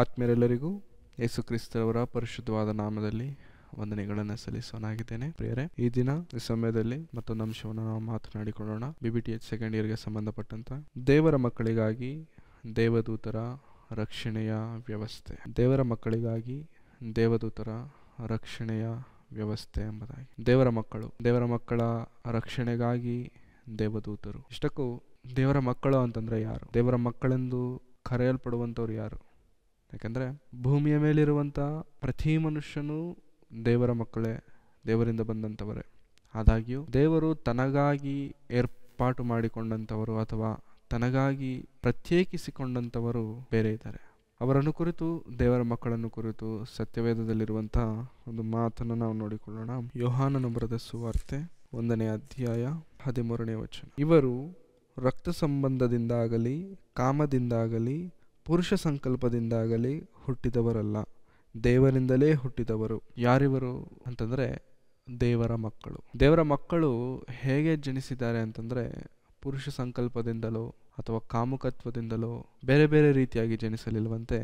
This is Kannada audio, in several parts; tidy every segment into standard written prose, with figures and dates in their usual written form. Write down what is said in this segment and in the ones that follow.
ಆತ್ಮೀಯರೆಲ್ಲರಿಗೂ ಯೇಸು ಕ್ರಿಸ್ತರವರ ಪರಿಶುದ್ಧವಾದ ನಾಮದಲ್ಲಿ ವಂದನೆಗಳನ್ನು ಸಲ್ಲಿಸೋನಾಗಿದ್ದೇನೆ. ಪ್ರಿಯರೇ, ಈ ದಿನ ಈ ಸಮಯದಲ್ಲಿ ಮತ್ತೊಂದು ಅಂಶವನ್ನು ನಾವು ಮಾತನಾಡಿಕೊಳ್ಳೋಣ. BBTH ಸೆಕೆಂಡ್ ಇಯರ್ಗೆ ಸಂಬಂಧಪಟ್ಟಂತ ದೇವರ ಮಕ್ಕಳಿಗಾಗಿ ದೇವದೂತರ ರಕ್ಷಣೆಯ ವ್ಯವಸ್ಥೆ. ದೇವರ ಮಕ್ಕಳಿಗಾಗಿ ದೇವದೂತರ ರಕ್ಷಣೆಯ ವ್ಯವಸ್ಥೆ ಎಂಬುದಾಗಿ ದೇವರ ಮಕ್ಕಳ ರಕ್ಷಣೆಗಾಗಿ ದೇವದೂತರು. ಇಷ್ಟಕ್ಕೂ ದೇವರ ಮಕ್ಕಳು ಅಂತಂದ್ರೆ ಯಾರು? ದೇವರ ಮಕ್ಕಳೆಂದು ಕರೆಯಲ್ಪಡುವಂಥವ್ರು ಯಾರು? ಯಾಕಂದರೆ ಭೂಮಿಯ ಮೇಲಿರುವಂಥ ಪ್ರತಿ ಮನುಷ್ಯನೂ ದೇವರ ಮಕ್ಕಳೇ, ದೇವರಿಂದ ಬಂದಂಥವರೇ. ಆದಾಗ್ಯೂ ದೇವರು ತನಗಾಗಿ ಏರ್ಪಾಟು ಮಾಡಿಕೊಂಡಂಥವರು ಅಥವಾ ತನಗಾಗಿ ಪ್ರತ್ಯೇಕಿಸಿಕೊಂಡಂಥವರು ಬೇರೆ ಇದ್ದಾರೆ. ಅವರನ್ನು ಕುರಿತು, ದೇವರ ಮಕ್ಕಳನ್ನು ಕುರಿತು ಸತ್ಯವೇದದಲ್ಲಿರುವಂಥ ಒಂದು ಮಾತನ್ನು ನಾವು ನೋಡಿಕೊಳ್ಳೋಣ. ಯೋಹಾನನ ಬರೆದ ಸುವಾರ್ತೆ 1ನೇ ಅಧ್ಯಾಯ 13ನೇ ವಚನ. ಇವರು ರಕ್ತ ಸಂಬಂಧದಿಂದಾಗಲಿ ಕಾಮದಿಂದಾಗಲಿ ಪುರುಷ ಸಂಕಲ್ಪದಿಂದಾಗಲಿ ಹುಟ್ಟಿದವರಲ್ಲ, ದೇವರಿಂದಲೇ ಹುಟ್ಟಿದವರು. ಯಾರಿವರು ಅಂತಂದರೆ ದೇವರ ಮಕ್ಕಳು. ದೇವರ ಮಕ್ಕಳು ಹೇಗೆ ಜನಿಸಿದ್ದಾರೆ ಅಂತಂದರೆ ಪುರುಷ ಸಂಕಲ್ಪದಿಂದಲೋ ಅಥವಾ ಕಾಮುಕತ್ವದಿಂದಲೋ ಬೇರೆ ಬೇರೆ ರೀತಿಯಾಗಿ ಜನಿಸಲಿಲ್ಲವಂತೆ,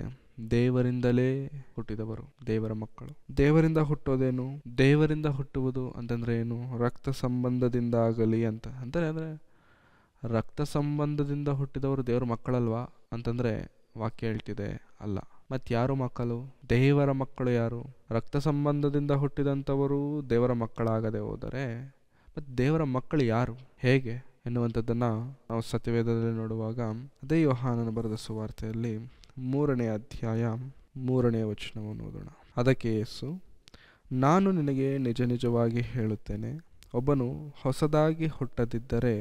ದೇವರಿಂದಲೇ ಹುಟ್ಟಿದವರು ದೇವರ ಮಕ್ಕಳು. ದೇವರಿಂದ ಹುಟ್ಟೋದೇನು? ದೇವರಿಂದ ಹುಟ್ಟುವುದು ಅಂತಂದ್ರೆ ಏನು? ರಕ್ತ ಸಂಬಂಧದಿಂದಾಗಲಿ ಅಂದರೆ ರಕ್ತ ಸಂಬಂಧದಿಂದ ಹುಟ್ಟಿದವರು ದೇವರ ಮಕ್ಕಳಲ್ವಾ ಅಂತಂದ್ರೆ ವಾಕ್ಯ ಹೇಳ್ತಿದೆ ಅಲ್ಲ. ಯಾರು ಮಕ್ಕಳು? ದೇವರ ಮಕ್ಕಳು ಯಾರು? ರಕ್ತ ಸಂಬಂಧದಿಂದ ಹುಟ್ಟಿದಂಥವರು ದೇವರ ಮಕ್ಕಳಾಗದೆ ಹೋದರೆ ಮತ್ತು ದೇವರ ಮಕ್ಕಳು ಯಾರು, ಹೇಗೆ ಎನ್ನುವಂಥದ್ದನ್ನು ನಾವು ಸತ್ಯವೇದದಲ್ಲಿ ನೋಡುವಾಗ ಅದೇ ಯೋಹಾನನ ಬರೆದ ಸುವಾರ್ತೆಯಲ್ಲಿ 3ನೇ ಅಧ್ಯಾಯ 3ನೇ ವಚನವನ್ನು ಓದೋಣ. ಅದಕ್ಕೆ ಯೇಸು, ನಾನು ನಿನಗೆ ನಿಜ ನಿಜವಾಗಿ ಹೇಳುತ್ತೇನೆ, ಒಬ್ಬನು ಹೊಸದಾಗಿ ಹುಟ್ಟದಿದ್ದರೆ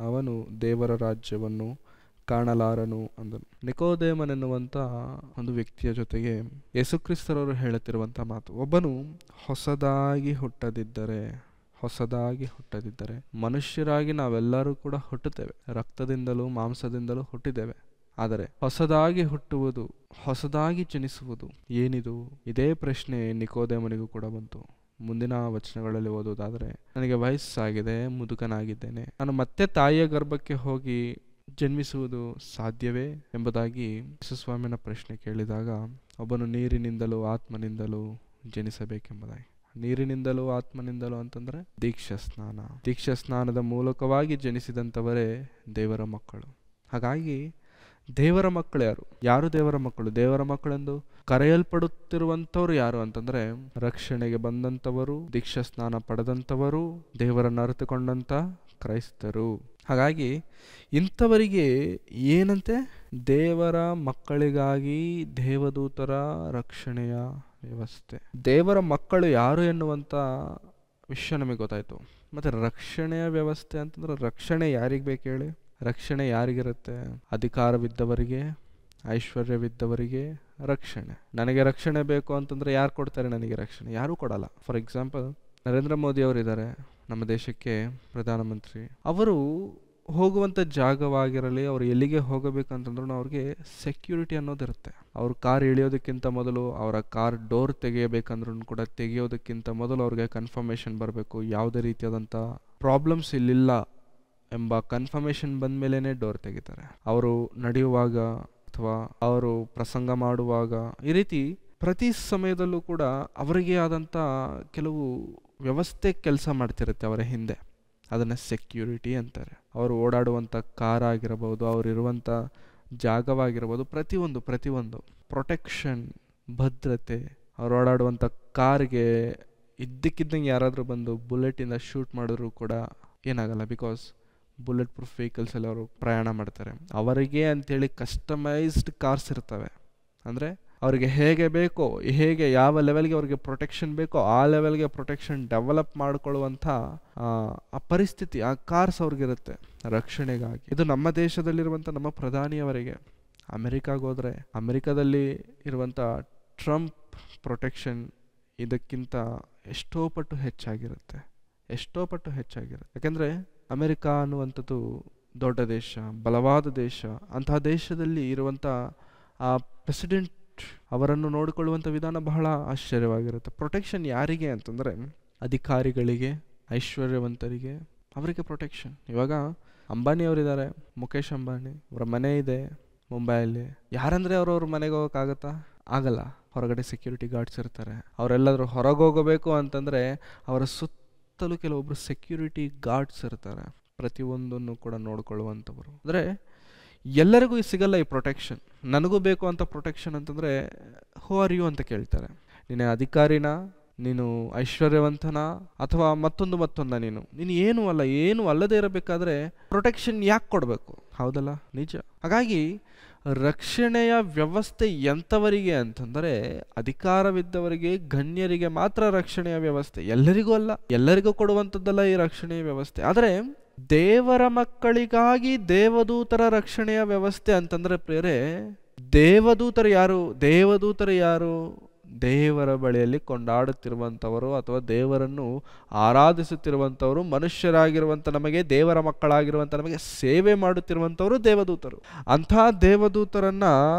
ಅವನು ದೇವರ ರಾಜ್ಯವನ್ನು ಕಾಣಲಾರನು ಅಂದನು. ನಿಕೋದೇಮನೆನ್ನುವಂಥ ಒಂದು ವ್ಯಕ್ತಿಯ ಜೊತೆಗೆ ಯೇಸುಕ್ರಿಸ್ತರವರು ಹೇಳುತ್ತಿರುವಂಥ ಮಾತು, ಒಬ್ಬನು ಹೊಸದಾಗಿ ಹುಟ್ಟದಿದ್ದರೆ. ಮನುಷ್ಯರಾಗಿ ನಾವೆಲ್ಲರೂ ಕೂಡ ಹುಟ್ಟುತ್ತೇವೆ, ರಕ್ತದಿಂದಲೂ ಮಾಂಸದಿಂದಲೂ ಹುಟ್ಟಿದ್ದೇವೆ. ಆದರೆ ಹೊಸದಾಗಿ ಹುಟ್ಟುವುದು, ಹೊಸದಾಗಿ ಜನಿಸುವುದು ಏನಿದು? ಇದೇ ಪ್ರಶ್ನೆ ನಿಕೋದೇಮನಿಗೂ ಕೂಡ ಬಂತು. ಮುಂದಿನ ವಚನಗಳಲ್ಲಿ ಓದುವುದಾದರೆ, ನನಗೆ ವಯಸ್ಸಾಗಿದೆ, ಮುದುಕನಾಗಿದ್ದೇನೆ, ನಾನು ಮತ್ತೆ ತಾಯಿಯ ಗರ್ಭಕ್ಕೆ ಹೋಗಿ ಜನ್ಮಿಸುವುದು ಸಾಧ್ಯವೇ ಎಂಬುದಾಗಿ ಯೇಸುಸ್ವಾಮಿನ ಪ್ರಶ್ನೆ ಕೇಳಿದಾಗ, ಒಬ್ಬನು ನೀರಿನಿಂದಲೂ ಆತ್ಮನಿಂದಲೂ ಜನಿಸಬೇಕೆಂಬುದಾಗಿ. ನೀರಿನಿಂದಲೂ ಆತ್ಮನಿಂದಲೂ ಅಂತಂದ್ರೆ ದೀಕ್ಷಾ ಸ್ನಾನದ ಮೂಲಕವಾಗಿ ಜನಿಸಿದಂಥವರೇ ದೇವರ ಮಕ್ಕಳು. ಹಾಗಾಗಿ ದೇವರ ಮಕ್ಕಳು ಯಾರು ದೇವರ ಮಕ್ಕಳು? ದೇವರ ಮಕ್ಕಳೆಂದು ಕರೆಯಲ್ಪಡುತ್ತಿರುವಂಥವ್ರು ಯಾರು ಅಂತಂದ್ರೆ ರಕ್ಷಣೆಗೆ ಬಂದಂಥವರು, ದೀಕ್ಷಾ ಸ್ನಾನ ಪಡೆದಂಥವರು, ದೇವರನ್ನು ಅರಿತುಕೊಂಡಂಥ ಕ್ರೈಸ್ತರು. ಹಾಗಾಗಿ ಇಂಥವರಿಗೆ ಏನಂತೆ? ದೇವರ ಮಕ್ಕಳಿಗಾಗಿ ದೇವದೂತರ ರಕ್ಷಣೆಯ ವ್ಯವಸ್ಥೆ. ದೇವರ ಮಕ್ಕಳು ಯಾರು ಎನ್ನುವಂಥ ವಿಷಯ ನಮಗೆ ಗೊತ್ತಾಯ್ತು. ಮತ್ತೆ ರಕ್ಷಣೆಯ ವ್ಯವಸ್ಥೆ ಅಂತಂದ್ರೆ ರಕ್ಷಣೆ ಯಾರಿಗೆ ಬೇಕು ಹೇಳಿ? ರಕ್ಷಣೆ ಯಾರಿಗಿರುತ್ತೆ? ಅಧಿಕಾರವಿದ್ದವರಿಗೆ, ಐಶ್ವರ್ಯವಿದ್ದವರಿಗೆ ರಕ್ಷಣೆ. ನನಗೆ ರಕ್ಷಣೆ ಬೇಕು ಅಂತಂದ್ರೆ ಯಾರು ಕೊಡ್ತಾರೆ ನನಗೆ ರಕ್ಷಣೆ? ಯಾರೂ ಕೊಡಲ್ಲ. ಫಾರ್ ಎಕ್ಸಾಂಪಲ್, ನರೇಂದ್ರ ಮೋದಿ ಅವರಿದ್ದಾರೆ ನಮ್ಮ ದೇಶಕ್ಕೆ ಪ್ರಧಾನಮಂತ್ರಿ. ಅವರು ಹೋಗುವಂಥ ಜಾಗವಾಗಿರಲಿ, ಅವ್ರು ಎಲ್ಲಿಗೆ ಹೋಗಬೇಕಂತಂದ್ರೂ ಅವ್ರಿಗೆ ಸೆಕ್ಯೂರಿಟಿ ಅನ್ನೋದಿರುತ್ತೆ. ಅವ್ರ ಕಾರ್ ಇಳಿಯೋದಕ್ಕಿಂತ ಮೊದಲು, ಅವರ ಕಾರ್ ಡೋರ್ ತೆಗೆಯಬೇಕಂದ್ರೂ ಕೂಡ ತೆಗೆಯೋದಕ್ಕಿಂತ ಮೊದಲು ಅವ್ರಿಗೆ ಕನ್ಫರ್ಮೇಷನ್ ಬರಬೇಕು, ಯಾವುದೇ ರೀತಿಯಾದಂಥ ಪ್ರಾಬ್ಲಮ್ಸ್ ಇಲ್ಲಿಲ್ಲ ಎಂಬ ಕನ್ಫರ್ಮೇಷನ್ ಬಂದ ಮೇಲೇ ಡೋರ್ ತೆಗಿತಾರೆ. ಅವರು ನಡೆಯುವಾಗ ಅಥವಾ ಅವರು ಪ್ರಸಂಗ ಮಾಡುವಾಗ, ಈ ರೀತಿ ಪ್ರತಿ ಸಮಯದಲ್ಲೂ ಕೂಡ ಅವರಿಗೆ ಆದಂಥ ಕೆಲವು ವ್ಯವಸ್ಥೆ ಕೆಲಸ ಮಾಡ್ತಿರುತ್ತೆ ಅವರ ಹಿಂದೆ. ಅದನ್ನು ಸೆಕ್ಯೂರಿಟಿ ಅಂತಾರೆ. ಅವರು ಓಡಾಡುವಂಥ ಕಾರ್ ಆಗಿರಬಹುದು, ಅವರಿರುವಂಥ ಜಾಗವಾಗಿರ್ಬೋದು, ಪ್ರತಿಯೊಂದು ಪ್ರೊಟೆಕ್ಷನ್, ಭದ್ರತೆ. ಅವ್ರು ಓಡಾಡುವಂಥ ಕಾರ್ಗೆ ಇದ್ದಕ್ಕಿದ್ದಂಗೆ ಯಾರಾದರೂ ಬಂದು ಬುಲೆಟಿಂದ ಶೂಟ್ ಮಾಡಿದ್ರು ಕೂಡ ಏನಾಗಲ್ಲ. ಬಿಕಾಸ್ ಬುಲೆಟ್ ಪ್ರೂಫ್ ವೆಹಿಕಲ್ಸಲ್ಲಿ ಅವರು ಪ್ರಯಾಣ ಮಾಡ್ತಾರೆ. ಅವರಿಗೆ ಅಂಥೇಳಿ ಕಸ್ಟಮೈಸ್ಡ್ ಕಾರ್ಸ್ ಇರ್ತವೆ. ಅಂದರೆ ಅವರಿಗೆ ಹೇಗೆ ಬೇಕೋ, ಹೇಗೆ ಯಾವ ಲೆವೆಲ್ಗೆ ಅವ್ರಿಗೆ ಪ್ರೊಟೆಕ್ಷನ್ ಬೇಕೋ ಆ ಲೆವೆಲ್ಗೆ ಪ್ರೊಟೆಕ್ಷನ್ ಡೆವಲಪ್ ಮಾಡಿಕೊಳ್ಳುವಂಥ ಆ ಪರಿಸ್ಥಿತಿ, ಆ ಕಾರ್ಸ್ ಅವ್ರಿಗಿರುತ್ತೆ ರಕ್ಷಣೆಗಾಗಿ. ಇದು ನಮ್ಮ ದೇಶದಲ್ಲಿರುವಂಥ ನಮ್ಮ ಪ್ರಧಾನಿಯವರಿಗೆ. ಅಮೆರಿಕಾಗೆ ಹೋದರೆ ಅಮೆರಿಕಾದಲ್ಲಿ ಇರುವಂಥ ಟ್ರಂಪ್ ಪ್ರೊಟೆಕ್ಷನ್ ಇದಕ್ಕಿಂತ ಎಷ್ಟೋ ಪಟ್ಟು ಹೆಚ್ಚಾಗಿರುತ್ತೆ. ಯಾಕೆಂದರೆ ಅಮೆರಿಕಾ ಅನ್ನುವಂಥದ್ದು ದೊಡ್ಡ ದೇಶ, ಬಲವಾದ ದೇಶ. ಅಂತಹ ದೇಶದಲ್ಲಿ ಇರುವಂಥ ಆ ಪ್ರೆಸಿಡೆಂಟ್ ಅವರನ್ನು ನೋಡಿಕೊಳ್ಳುವಂಥ ವಿಧಾನ ಬಹಳ ಆಶ್ಚರ್ಯವಾಗಿರುತ್ತೆ. ಪ್ರೊಟೆಕ್ಷನ್ ಯಾರಿಗೆ ಅಂತಂದರೆ ಅಧಿಕಾರಿಗಳಿಗೆ, ಐಶ್ವರ್ಯವಂತರಿಗೆ, ಅವರಿಗೆ ಪ್ರೊಟೆಕ್ಷನ್. ಇವಾಗ ಅಂಬಾನಿ ಅವರಿದ್ದಾರೆ, ಮುಖೇಶ್ ಅಂಬಾನಿ, ಅವರ ಮನೆ ಇದೆ ಮುಂಬೈಯಲ್ಲಿ. ಯಾರಂದರೆ ಅವ್ರವ್ರ ಮನೆಗೆ ಹೋಗೋಕ್ಕಾಗತ್ತಾ? ಆಗಲ್ಲ. ಹೊರಗಡೆ ಸೆಕ್ಯೂರಿಟಿ ಗಾರ್ಡ್ಸ್ ಇರ್ತಾರೆ. ಅವರೆಲ್ಲಾದರೂ ಹೊರಗೆ ಹೋಗಬೇಕು ಅಂತಂದರೆ ಅವರ ಸುತ್ತಲೂ ಕೆಲವೊಬ್ಬರು ಸೆಕ್ಯೂರಿಟಿ ಗಾರ್ಡ್ಸ್ ಇರ್ತಾರೆ, ಪ್ರತಿಯೊಂದನ್ನು ಕೂಡ ನೋಡ್ಕೊಳ್ಳುವಂಥವರು. ಅಂದರೆ ಎಲ್ಲರಿಗೂ ಸಿಗಲ್ಲ ಈ ಪ್ರೊಟೆಕ್ಷನ್. ನನಗೂ ಬೇಕು ಅಂತ ಪ್ರೊಟೆಕ್ಷನ್ ಅಂತಂದರೆ ಹೂ ಆರ್ ಯು ಅಂತ ಕೇಳ್ತಾರೆ. ನೀನು ಅಧಿಕಾರಿನ, ನೀನು ಐಶ್ವರ್ಯವಂತನ, ಅಥವಾ ಮತ್ತೊಂದ ನೀನು ಏನು ಅಲ್ಲದೆ ಇರಬೇಕಾದ್ರೆ ಪ್ರೊಟೆಕ್ಷನ್ ಯಾಕೆ ಕೊಡಬೇಕು? ಹೌದಲ್ಲ, ನಿಜ. ಹಾಗಾಗಿ ರಕ್ಷಣೆಯ ವ್ಯವಸ್ಥೆ ಎಂಥವರಿಗೆ ಅಂತಂದರೆ ಅಧಿಕಾರವಿದ್ದವರಿಗೆ, ಗಣ್ಯರಿಗೆ ಮಾತ್ರ ರಕ್ಷಣೆಯ ವ್ಯವಸ್ಥೆ. ಎಲ್ಲರಿಗೂ ಅಲ್ಲ, ಎಲ್ಲರಿಗೂ ಕೊಡುವಂಥದ್ದಲ್ಲ ಈ ರಕ್ಷಣೆಯ ವ್ಯವಸ್ಥೆ. ಆದರೆ ದೇವರ ಮಕ್ಕಳಿಗಾಗಿ ದೇವದೂತರ ರಕ್ಷಣೆಯ ವ್ಯವಸ್ಥೆ ಅಂತಂದರೆ ಪ್ರಿಯರೇ, ದೇವದೂತರು ಯಾರು? ದೇವರ ಬಳಿಯಲ್ಲಿ ಕೊಂಡಾಡುತ್ತಿರುವಂಥವರು ಅಥವಾ ದೇವರನ್ನು ಆರಾಧಿಸುತ್ತಿರುವಂಥವರು, ಮನುಷ್ಯರಾಗಿರುವಂಥ ನಮಗೆ, ದೇವರ ಮಕ್ಕಳಾಗಿರುವಂಥ ನಮಗೆ ಸೇವೆ ಮಾಡುತ್ತಿರುವಂಥವರು ದೇವದೂತರು. ಅಂಥ ದೇವದೂತರನ್ನು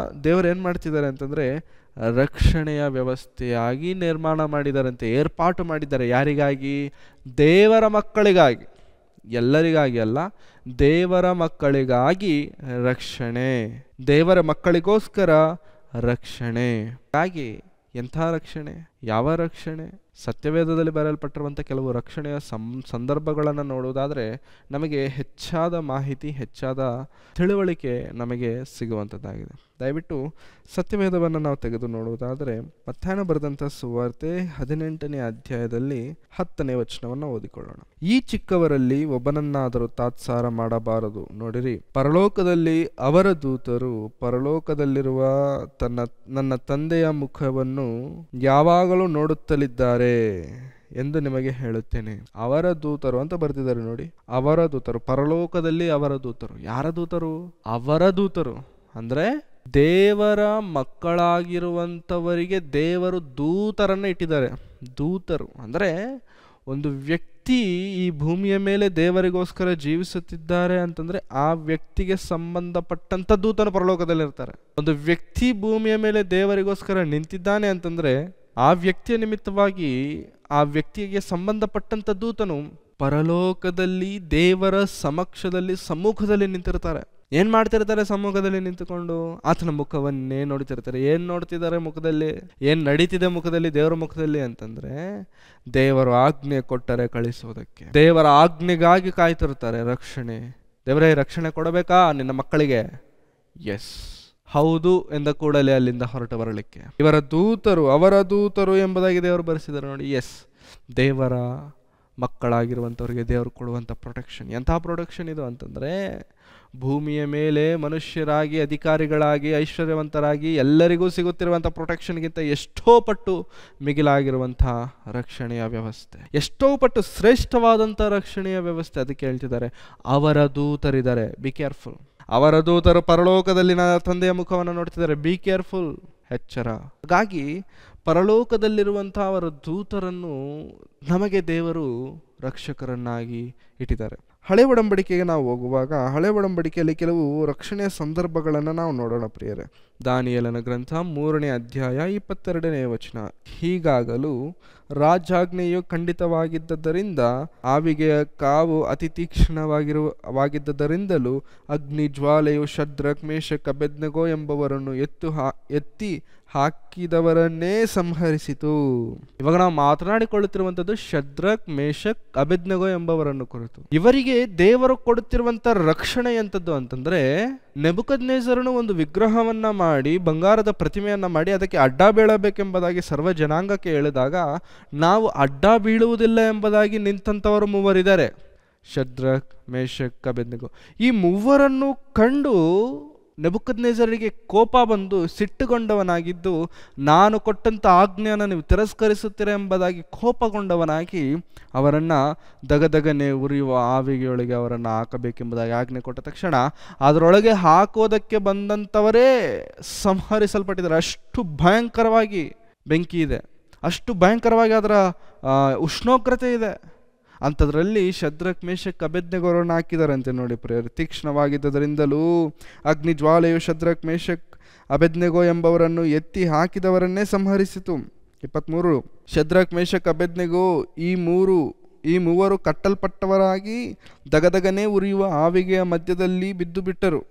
ದೇವರು ಏನು ಮಾಡ್ತಿದ್ದಾರೆ ಅಂತಂದರೆ ರಕ್ಷಣೆಯ ವ್ಯವಸ್ಥೆಯಾಗಿ ನಿರ್ಮಾಣ ಮಾಡಿದಾರಂತೆ, ಏರ್ಪಾಟು ಮಾಡಿದ್ದಾರೆ. ಯಾರಿಗಾಗಿ? ದೇವರ ಮಕ್ಕಳಿಗಾಗಿ. ಎಲ್ಲರಿಗಾಗಿ ಅಲ್ಲ, ದೇವರ ಮಕ್ಕಳಿಗಾಗಿ ರಕ್ಷಣೆ, ದೇವರ ಮಕ್ಕಳಿಗೋಸ್ಕರ ರಕ್ಷಣೆ. ಹಾಗೆ ಎಂಥ ರಕ್ಷಣೆ? ಯಾವ ರಕ್ಷಣೆ? ಸತ್ಯವೇದದಲ್ಲಿ ಬರೆಯಲ್ಪಟ್ಟಿರುವಂಥ ಕೆಲವು ರಕ್ಷಣೆಯ ಸಂದರ್ಭಗಳನ್ನು ನೋಡುವುದಾದರೆ ನಮಗೆ ಹೆಚ್ಚಾದ ಮಾಹಿತಿ, ಹೆಚ್ಚಾದ ತಿಳುವಳಿಕೆ ನಮಗೆ ಸಿಗುವಂಥದ್ದಾಗಿದೆ. ದಯವಿಟ್ಟು ಸತ್ಯವೇದವನ್ನು ನಾವು ತೆಗೆದು ನೋಡುವುದಾದರೆ ಮತ್ತಾಯನ ಬರೆದಂಥ ಸುವಾರ್ತೆ 18ನೇ ಅಧ್ಯಾಯದಲ್ಲಿ 10ನೇ ವಚನವನ್ನು ಓದಿಕೊಳ್ಳೋಣ. ಈ ಚಿಕ್ಕವರಲ್ಲಿ ಒಬ್ಬನನ್ನಾದರೂ ತಾತ್ಸಾರ ಮಾಡಬಾರದು. ನೋಡಿರಿ, ಪರಲೋಕದಲ್ಲಿ ಅವರ ದೂತರು ಪರಲೋಕದಲ್ಲಿರುವ ನನ್ನ ತಂದೆಯ ಮುಖವನ್ನು ಯಾವಾಗಲೂ ನೋಡುತ್ತಲಿದ್ದಾರೆ ಎಂದು ನಿಮಗೆ ಹೇಳುತ್ತೇನೆ. ಅವರ ದೂತರು ಅಂತ ಬರ್ತಿದ್ದಾರೆ ನೋಡಿ, ಅವರ ದೂತರು, ಪರಲೋಕದಲ್ಲಿ ಅವರ ದೂತರು. ಯಾರ ದೂತರು? ಅವರ ದೂತರು. ಅಂದರೆ ದೇವರ ಮಕ್ಕಳಾಗಿರುವಂಥವರಿಗೆ ದೇವರು ದೂತರನ್ನು ಇಟ್ಟಿದ್ದಾರೆ. ದೂತರು ಅಂದರೆ ಒಂದು ವ್ಯಕ್ತಿ ಈ ಭೂಮಿಯ ಮೇಲೆ ದೇವರಿಗೋಸ್ಕರ ಜೀವಿಸುತ್ತಿದ್ದಾರೆ ಅಂತಂದರೆ ಆ ವ್ಯಕ್ತಿಗೆ ಸಂಬಂಧಪಟ್ಟಂಥ ದೂತನು ಪರಲೋಕದಲ್ಲಿರ್ತಾರೆ. ಒಂದು ವ್ಯಕ್ತಿ ಭೂಮಿಯ ಮೇಲೆ ದೇವರಿಗೋಸ್ಕರ ನಿಂತಿದ್ದಾನೆ ಅಂತಂದರೆ ಆ ವ್ಯಕ್ತಿಯ ನಿಮಿತ್ತವಾಗಿ ಆ ವ್ಯಕ್ತಿಗೆ ಸಂಬಂಧಪಟ್ಟಂಥ ದೂತನು ಪರಲೋಕದಲ್ಲಿ ದೇವರ ಸಮ್ಮುಖದಲ್ಲಿ ನಿಂತಿರ್ತಾರೆ. ಏನು ಮಾಡ್ತಿರ್ತಾರೆ? ಸಮ್ಮುಖದಲ್ಲಿ ನಿಂತುಕೊಂಡು ಆತನ ಮುಖವನ್ನೇ ನೋಡ್ತಿರ್ತಾರೆ. ಏನು ನೋಡ್ತಿದ್ದಾರೆ ಮುಖದಲ್ಲಿ? ಏನು ನಡೀತಿದೆ ಮುಖದಲ್ಲಿ, ದೇವರ ಮುಖದಲ್ಲಿ ಅಂತಂದರೆ ದೇವರು ಆಜ್ಞೆ ಕೊಟ್ಟರೆ ಕಳಿಸುವುದಕ್ಕೆ, ದೇವರ ಆಜ್ಞೆಗಾಗಿ ಕಾಯ್ತಿರ್ತಾರೆ. ರಕ್ಷಣೆ, ದೇವರೇ ರಕ್ಷಣೆ ಕೊಡಬೇಕಾ ನಿನ್ನ ಮಕ್ಕಳಿಗೆ? ಎಸ್, ಹೌದು ಎಂದ ಕೂಡಲೇ ಅಲ್ಲಿಂದ ಹೊರಟು ಬರಲಿಕ್ಕೆ ಇವರ ದೂತರು, ಅವರ ದೂತರು ಎಂಬುದಾಗಿ ದೇವರು ಬರೆಸಿದ್ದಾರೆ ನೋಡಿ. ಎಸ್, ದೇವರ ಮಕ್ಕಳಾಗಿರುವಂಥವ್ರಿಗೆ ದೇವರು ಕೊಡುವಂಥ ಪ್ರೊಟೆಕ್ಷನ್. ಎಂಥ ಪ್ರೊಟೆಕ್ಷನ್ ಇದು ಅಂತಂದರೆ ಭೂಮಿಯ ಮೇಲೆ ಮನುಷ್ಯರಾಗಿ, ಅಧಿಕಾರಿಗಳಾಗಿ, ಐಶ್ವರ್ಯವಂತರಾಗಿ ಎಲ್ಲರಿಗೂ ಸಿಗುತ್ತಿರುವಂಥ ಪ್ರೊಟೆಕ್ಷನ್ಗಿಂತ ಎಷ್ಟೋ ಪಟ್ಟು ಮಿಗಿಲಾಗಿರುವಂಥ ರಕ್ಷಣೆಯ ವ್ಯವಸ್ಥೆ, ಎಷ್ಟೋ ಪಟ್ಟು ಶ್ರೇಷ್ಠವಾದಂಥ ರಕ್ಷಣೆಯ ವ್ಯವಸ್ಥೆ. ಅದಕ್ಕೆ ಹೇಳ್ತಿದ್ದಾರೆ ಅವರ ದೂತರಿದ್ದಾರೆ. Be careful. ಅವರ ದೂತರು ಪರಲೋಕದಲ್ಲಿ ನನ್ನ ತಂದೆಯ ಮುಖವನ್ನು ನೋಡ್ತಿದ್ದಾರೆ. ಬಿ ಕೇರ್ಫುಲ್, ಎಚ್ಚರ. ಹಾಗಾಗಿ ಪರಲೋಕದಲ್ಲಿರುವಂಥ ಅವರ ದೂತರನ್ನು ನಮಗೆ ದೇವರು ರಕ್ಷಕರನ್ನಾಗಿ ಇಟ್ಟಿದ್ದಾರೆ. ಹಳೆ ಒಡಂಬಡಿಕೆಗೆ ನಾವು ಹೋಗುವಾಗ ಹಳೆ ಒಡಂಬಡಿಕೆಯಲ್ಲಿ ಕೆಲವು ರಕ್ಷಣೆಯ ಸಂದರ್ಭಗಳನ್ನು ನಾವು ನೋಡೋಣ ಪ್ರಿಯರೇ. ದಾನಿಯೇಲನ ಗ್ರಂಥ 3ನೇ ಅಧ್ಯಾಯ 22ನೇ ವಚನ. ಹೀಗಾಗಲು ರಾಜಾಜ್ಞೆಯು ಖಂಡಿತವಾಗಿದ್ದರಿಂದ, ಆವಿಗೆಯ ಕಾವು ಅತಿ ತೀಕ್ಷ್ಣವಾಗಿದ್ದದರಿಂದಲೂ ಅಗ್ನಿ ಜ್ವಾಲೆಯು ಶದ್ರಕ್, ಮೇಷಕ್, ಅಬೇದ್ನೆಗೋ ಎಂಬವರನ್ನು ಎತ್ತಿ ಹಾಕಿದವರನ್ನೇ ಸಂಹರಿಸಿತು. ಇವಾಗ ನಾವು ಮಾತನಾಡಿಕೊಳ್ಳುತ್ತಿರುವಂಥದ್ದು ಶದ್ರಕ್, ಮೇಷಕ್, ಅಬೇದ್ನೆಗೋ ಎಂಬವರನ್ನು ಕುರಿತು. ಇವರಿಗೆ ದೇವರು ಕೊಡುತ್ತಿರುವಂಥ ರಕ್ಷಣೆ ಎಂಥದ್ದು ಅಂತಂದರೆ, ನೆಬೂಕದ್ನೆಚ್ಚರನು ಒಂದು ವಿಗ್ರಹವನ್ನ ಮಾಡಿ, ಬಂಗಾರದ ಪ್ರತಿಮೆಯನ್ನ ಮಾಡಿ ಅದಕ್ಕೆ ಅಡ್ಡ ಬೀಳಬೇಕೆಂಬುದಾಗಿ ಸರ್ವ ಜನಾಂಗಕ್ಕೆ ಹೇಳಿದಾಗ ನಾವು ಅಡ್ಡ ಬೀಳುವುದಿಲ್ಲ ಎಂಬುದಾಗಿ ನಿಂತಂಥವರು ಮೂವರಿದ್ದಾರೆ. Shadrach, Meshach, Abednego. ಈ ಮೂವರನ್ನು ಕಂಡು ನೆಬೂಕದ್ನೆಚ್ಚರನಿಗೆ ಕೋಪ ಬಂದು ಸಿಟ್ಟುಗೊಂಡವನಾಗಿದ್ದು, ನಾನು ಕೊಟ್ಟಂಥ ಆಜ್ಞೆಯನ್ನು ನೀವು ತಿರಸ್ಕರಿಸುತ್ತೀರ ಎಂಬುದಾಗಿ ಕೋಪಗೊಂಡವನಾಗಿ ಅವರನ್ನು ದಗದಗನೆ ಉರಿಯುವ ಆವಿಗೆಯೊಳಗೆ ಅವರನ್ನು ಹಾಕಬೇಕೆಂಬುದಾಗಿ ಆಜ್ಞೆ ಕೊಟ್ಟ ತಕ್ಷಣ ಅದರೊಳಗೆ ಹಾಕೋದಕ್ಕೆ ಬಂದಂಥವರೇ ಸಂಹರಿಸಲ್ಪಟ್ಟಿದ್ದಾರೆ. ಅಷ್ಟು ಭಯಂಕರವಾಗಿ ಬೆಂಕಿ ಇದೆ, ಅಷ್ಟು ಭಯಂಕರವಾಗಿ ಅದರ ಉಷ್ಣೋಗ್ರತೆ ಇದೆ. ಅಂಥದ್ರಲ್ಲಿ ಶದ್ರಕ್, ಮೇಷಕ್, ಅಬೇದ್ನೆಗೋರನ್ನು ಹಾಕಿದಾರಂತೆ ನೋಡಿ ಪ್ರಿಯರು. ತೀಕ್ಷ್ಣವಾಗಿದ್ದದರಿಂದಲೂ ಅಗ್ನಿ ಜ್ವಾಲೆಯು ಶದ್ರಕ್, ಮೇಷಕ್, ಅಬೇದ್ನೆಗೋ ಎಂಬವರನ್ನು ಎತ್ತಿ ಹಾಕಿದವರನ್ನೇ ಸಂಹರಿಸಿತು. 23. ಶದ್ರಕ್, ಮೇಷಕ್, ಅಬೇದ್ನೆಗೋ ಈ ಮೂವರು ಕಟ್ಟಲ್ಪಟ್ಟವರಾಗಿ ದಗದಗನೆ ಉರಿಯುವ ಆವಿಗೆಯ ಮಧ್ಯದಲ್ಲಿ ಬಿದ್ದು ಬಿಟ್ಟರು.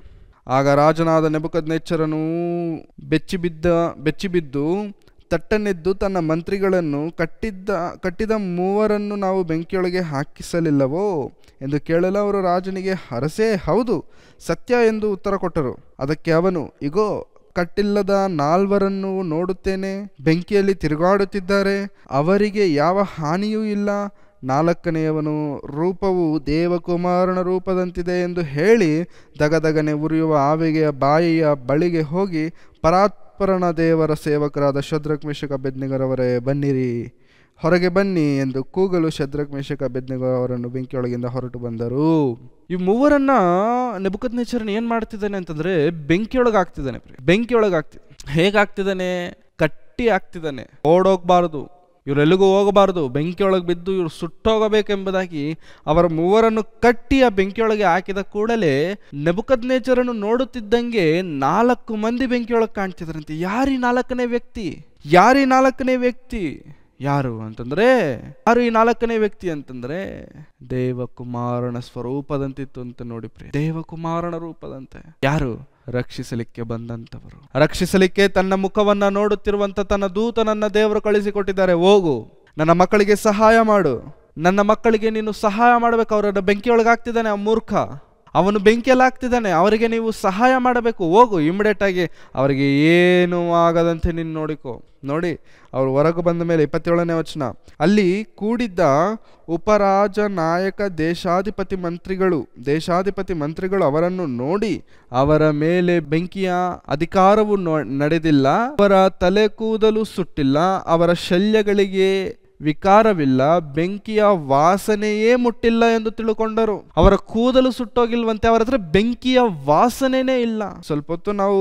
ಆಗ ರಾಜನಾದ ನೆಬೂಕದ್ನೆಚ್ಚರನು ಬೆಚ್ಚಿಬಿದ್ದು ತಟ್ಟನೆದ್ದು ತನ್ನ ಮಂತ್ರಿಗಳನ್ನು ಕಟ್ಟಿದ ಮೂವರನ್ನು ನಾವು ಬೆಂಕಿಯೊಳಗೆ ಹಾಕಿಸಲಿಲ್ಲವೋ ಎಂದು ಕೇಳಲು ಅವರು ರಾಜನಿಗೆ ಅರಸೇ, ಹೌದು, ಸತ್ಯ ಎಂದು ಉತ್ತರ ಕೊಟ್ಟರು. ಅದಕ್ಕೆ ಅವನು, ಇಗೋ, ಕಟ್ಟಿಲ್ಲದ 4 ನೋಡುತ್ತೇನೆ, ಬೆಂಕಿಯಲ್ಲಿ ತಿರುಗಾಡುತ್ತಿದ್ದಾರೆ, ಅವರಿಗೆ ಯಾವ ಹಾನಿಯೂ ಇಲ್ಲ. 4ನೇಯವನು ರೂಪವು ದೇವಕುಮಾರನ ರೂಪದಂತಿದೆ ಎಂದು ಹೇಳಿ ದಗದಗನೆ ಉರಿಯುವ ಆವಿಗೆಯ ಬಾಯಿಯ ಬಳಿಗೆ ಹೋಗಿ, ಪರಾತ್ಪರನ ದೇವರ ಸೇವಕರಾದ ಶದ್ರಕ್ ಮೇಷಕ್ ಅಬೇದ್ನೆಗೋರವರೇ, ಬನ್ನಿರಿ, ಹೊರಗೆ ಬನ್ನಿ ಎಂದು ಕೂಗಲು ಶದ್ರಕ್ ಮೇಷಕ್ ಅಬೇದ್ನೆಗೋ ಅವರನ್ನು ಬೆಂಕಿಯೊಳಗಿಂದ ಹೊರಟು ಬಂದರು. ಈ ಮೂವರನ್ನ ನೆಬೂಕದ್ನೆಚ್ಚರನು ಏನ್ ಮಾಡ್ತಿದ್ದಾನೆ ಅಂತಂದ್ರೆ ಬೆಂಕಿಯೊಳಗೆ ಹಾಕ್ತಿದ್ದಾನೆ. ಹೇಗಾಗ್ತಿದ್ದಾನೆ? ಕಟ್ಟಿ ಆಗ್ತಿದ್ದಾನೆ. ಓಡೋಗ್ಬಾರ್ದು, ಇವರೆಲ್ಲಿಗೂ ಹೋಗಬಾರ್ದು, ಬೆಂಕಿಯೊಳಗೆ ಬಿದ್ದು ಇವ್ರು ಸುಟ್ಟೋಗಬೇಕೆಂಬುದಾಗಿ ಅವರ ಮೂವರನ್ನು ಕಟ್ಟಿ ಆ ಬೆಂಕಿಯೊಳಗೆ ಹಾಕಿದ ಕೂಡಲೇ ನೆಬೂಕದ್ನೆಚ್ಚರನು ನೋಡುತ್ತಿದ್ದಂಗೆ 4 ಮಂದಿ ಬೆಂಕಿಯೊಳಗೆ ಕಾಣ್ತಿದ್ರಂತೆ. ಯಾರು ಈ 4ನೇ ವ್ಯಕ್ತಿ? ಯಾರು ಈ 4ನೇ ವ್ಯಕ್ತಿ ಅಂತಂದ್ರೆ ದೇವಕುಮಾರನ ಸ್ವರೂಪದಂತಿತ್ತು ಅಂತ ನೋಡಿ ಪ್ರಿಯ. ದೇವಕುಮಾರನ ರೂಪದಂತೆ. ಯಾರು? ರಕ್ಷಿಸಲಿಕ್ಕೆ ಬಂದಂತವರು. ರಕ್ಷಿಸಲಿಕ್ಕೆ ತನ್ನ ಮುಖವನ್ನ ನೋಡುತ್ತಿರುವಂತ ತನ್ನ ದೂತನನ್ನ ದೇವರು ಕಳಿಸಿಕೊಟ್ಟಿದ್ದಾರೆ. ಹೋಗು, ನನ್ನ ಮಕ್ಕಳಿಗೆ ಸಹಾಯ ಮಾಡು, ನನ್ನ ಮಕ್ಕಳಿಗೆ ನೀನು ಸಹಾಯ ಮಾಡ್ಬೇಕು. ಅವರನ್ನ ಬೆಂಕಿಯೊಳಗೆ ಹಾಕ್ತಿದ್ದಾನೆ ಆ ಮೂರ್ಖ, ಅವನು ಬೆಂಕಿಯಲ್ಲಿ ಹಾಕ್ತಿದ್ದಾನೆ, ಅವರಿಗೆ ನೀವು ಸಹಾಯ ಮಾಡಬೇಕು. ಹೋಗು, ಇಮಿಡಿಯೇಟ್ ಆಗಿ ಅವರಿಗೆ ಏನು ಆಗದಂತೆ ನೀನು ನೋಡಿಕೋ. ನೋಡಿ, ಅವರು ಹೊರಗೆ ಬಂದ ಮೇಲೆ 27ನೇ ವಚನ, ಅಲ್ಲಿ ಕೂಡಿದ್ದ ಉಪರಾಜ ನಾಯಕ ದೇಶಾಧಿಪತಿ ಮಂತ್ರಿಗಳು ಅವರನ್ನು ನೋಡಿ, ಅವರ ಮೇಲೆ ಬೆಂಕಿಯ ಅಧಿಕಾರವು ನಡೆದಿಲ್ಲ, ಅವರ ತಲೆ ಕೂದಲು ಸುಟ್ಟಿಲ್ಲ, ಅವರ ಶಲ್ಯಗಳಿಗೆ ವಿಕಾರವಿಲ್ಲ, ಬೆಂಕಿಯ ವಾಸನೆಯೇ ಮುಟ್ಟಿಲ್ಲ ಎಂದು ತಿಳ್ಕೊಂಡರು. ಅವರ ಕೂದಲು ಸುಟ್ಟೋಗಿಲ್ವಂತೆ, ಅವರ ಹತ್ರ ಬೆಂಕಿಯ ವಾಸನೆನೇ ಇಲ್ಲ. ಸ್ವಲ್ಪ ಹೊತ್ತು ನಾವು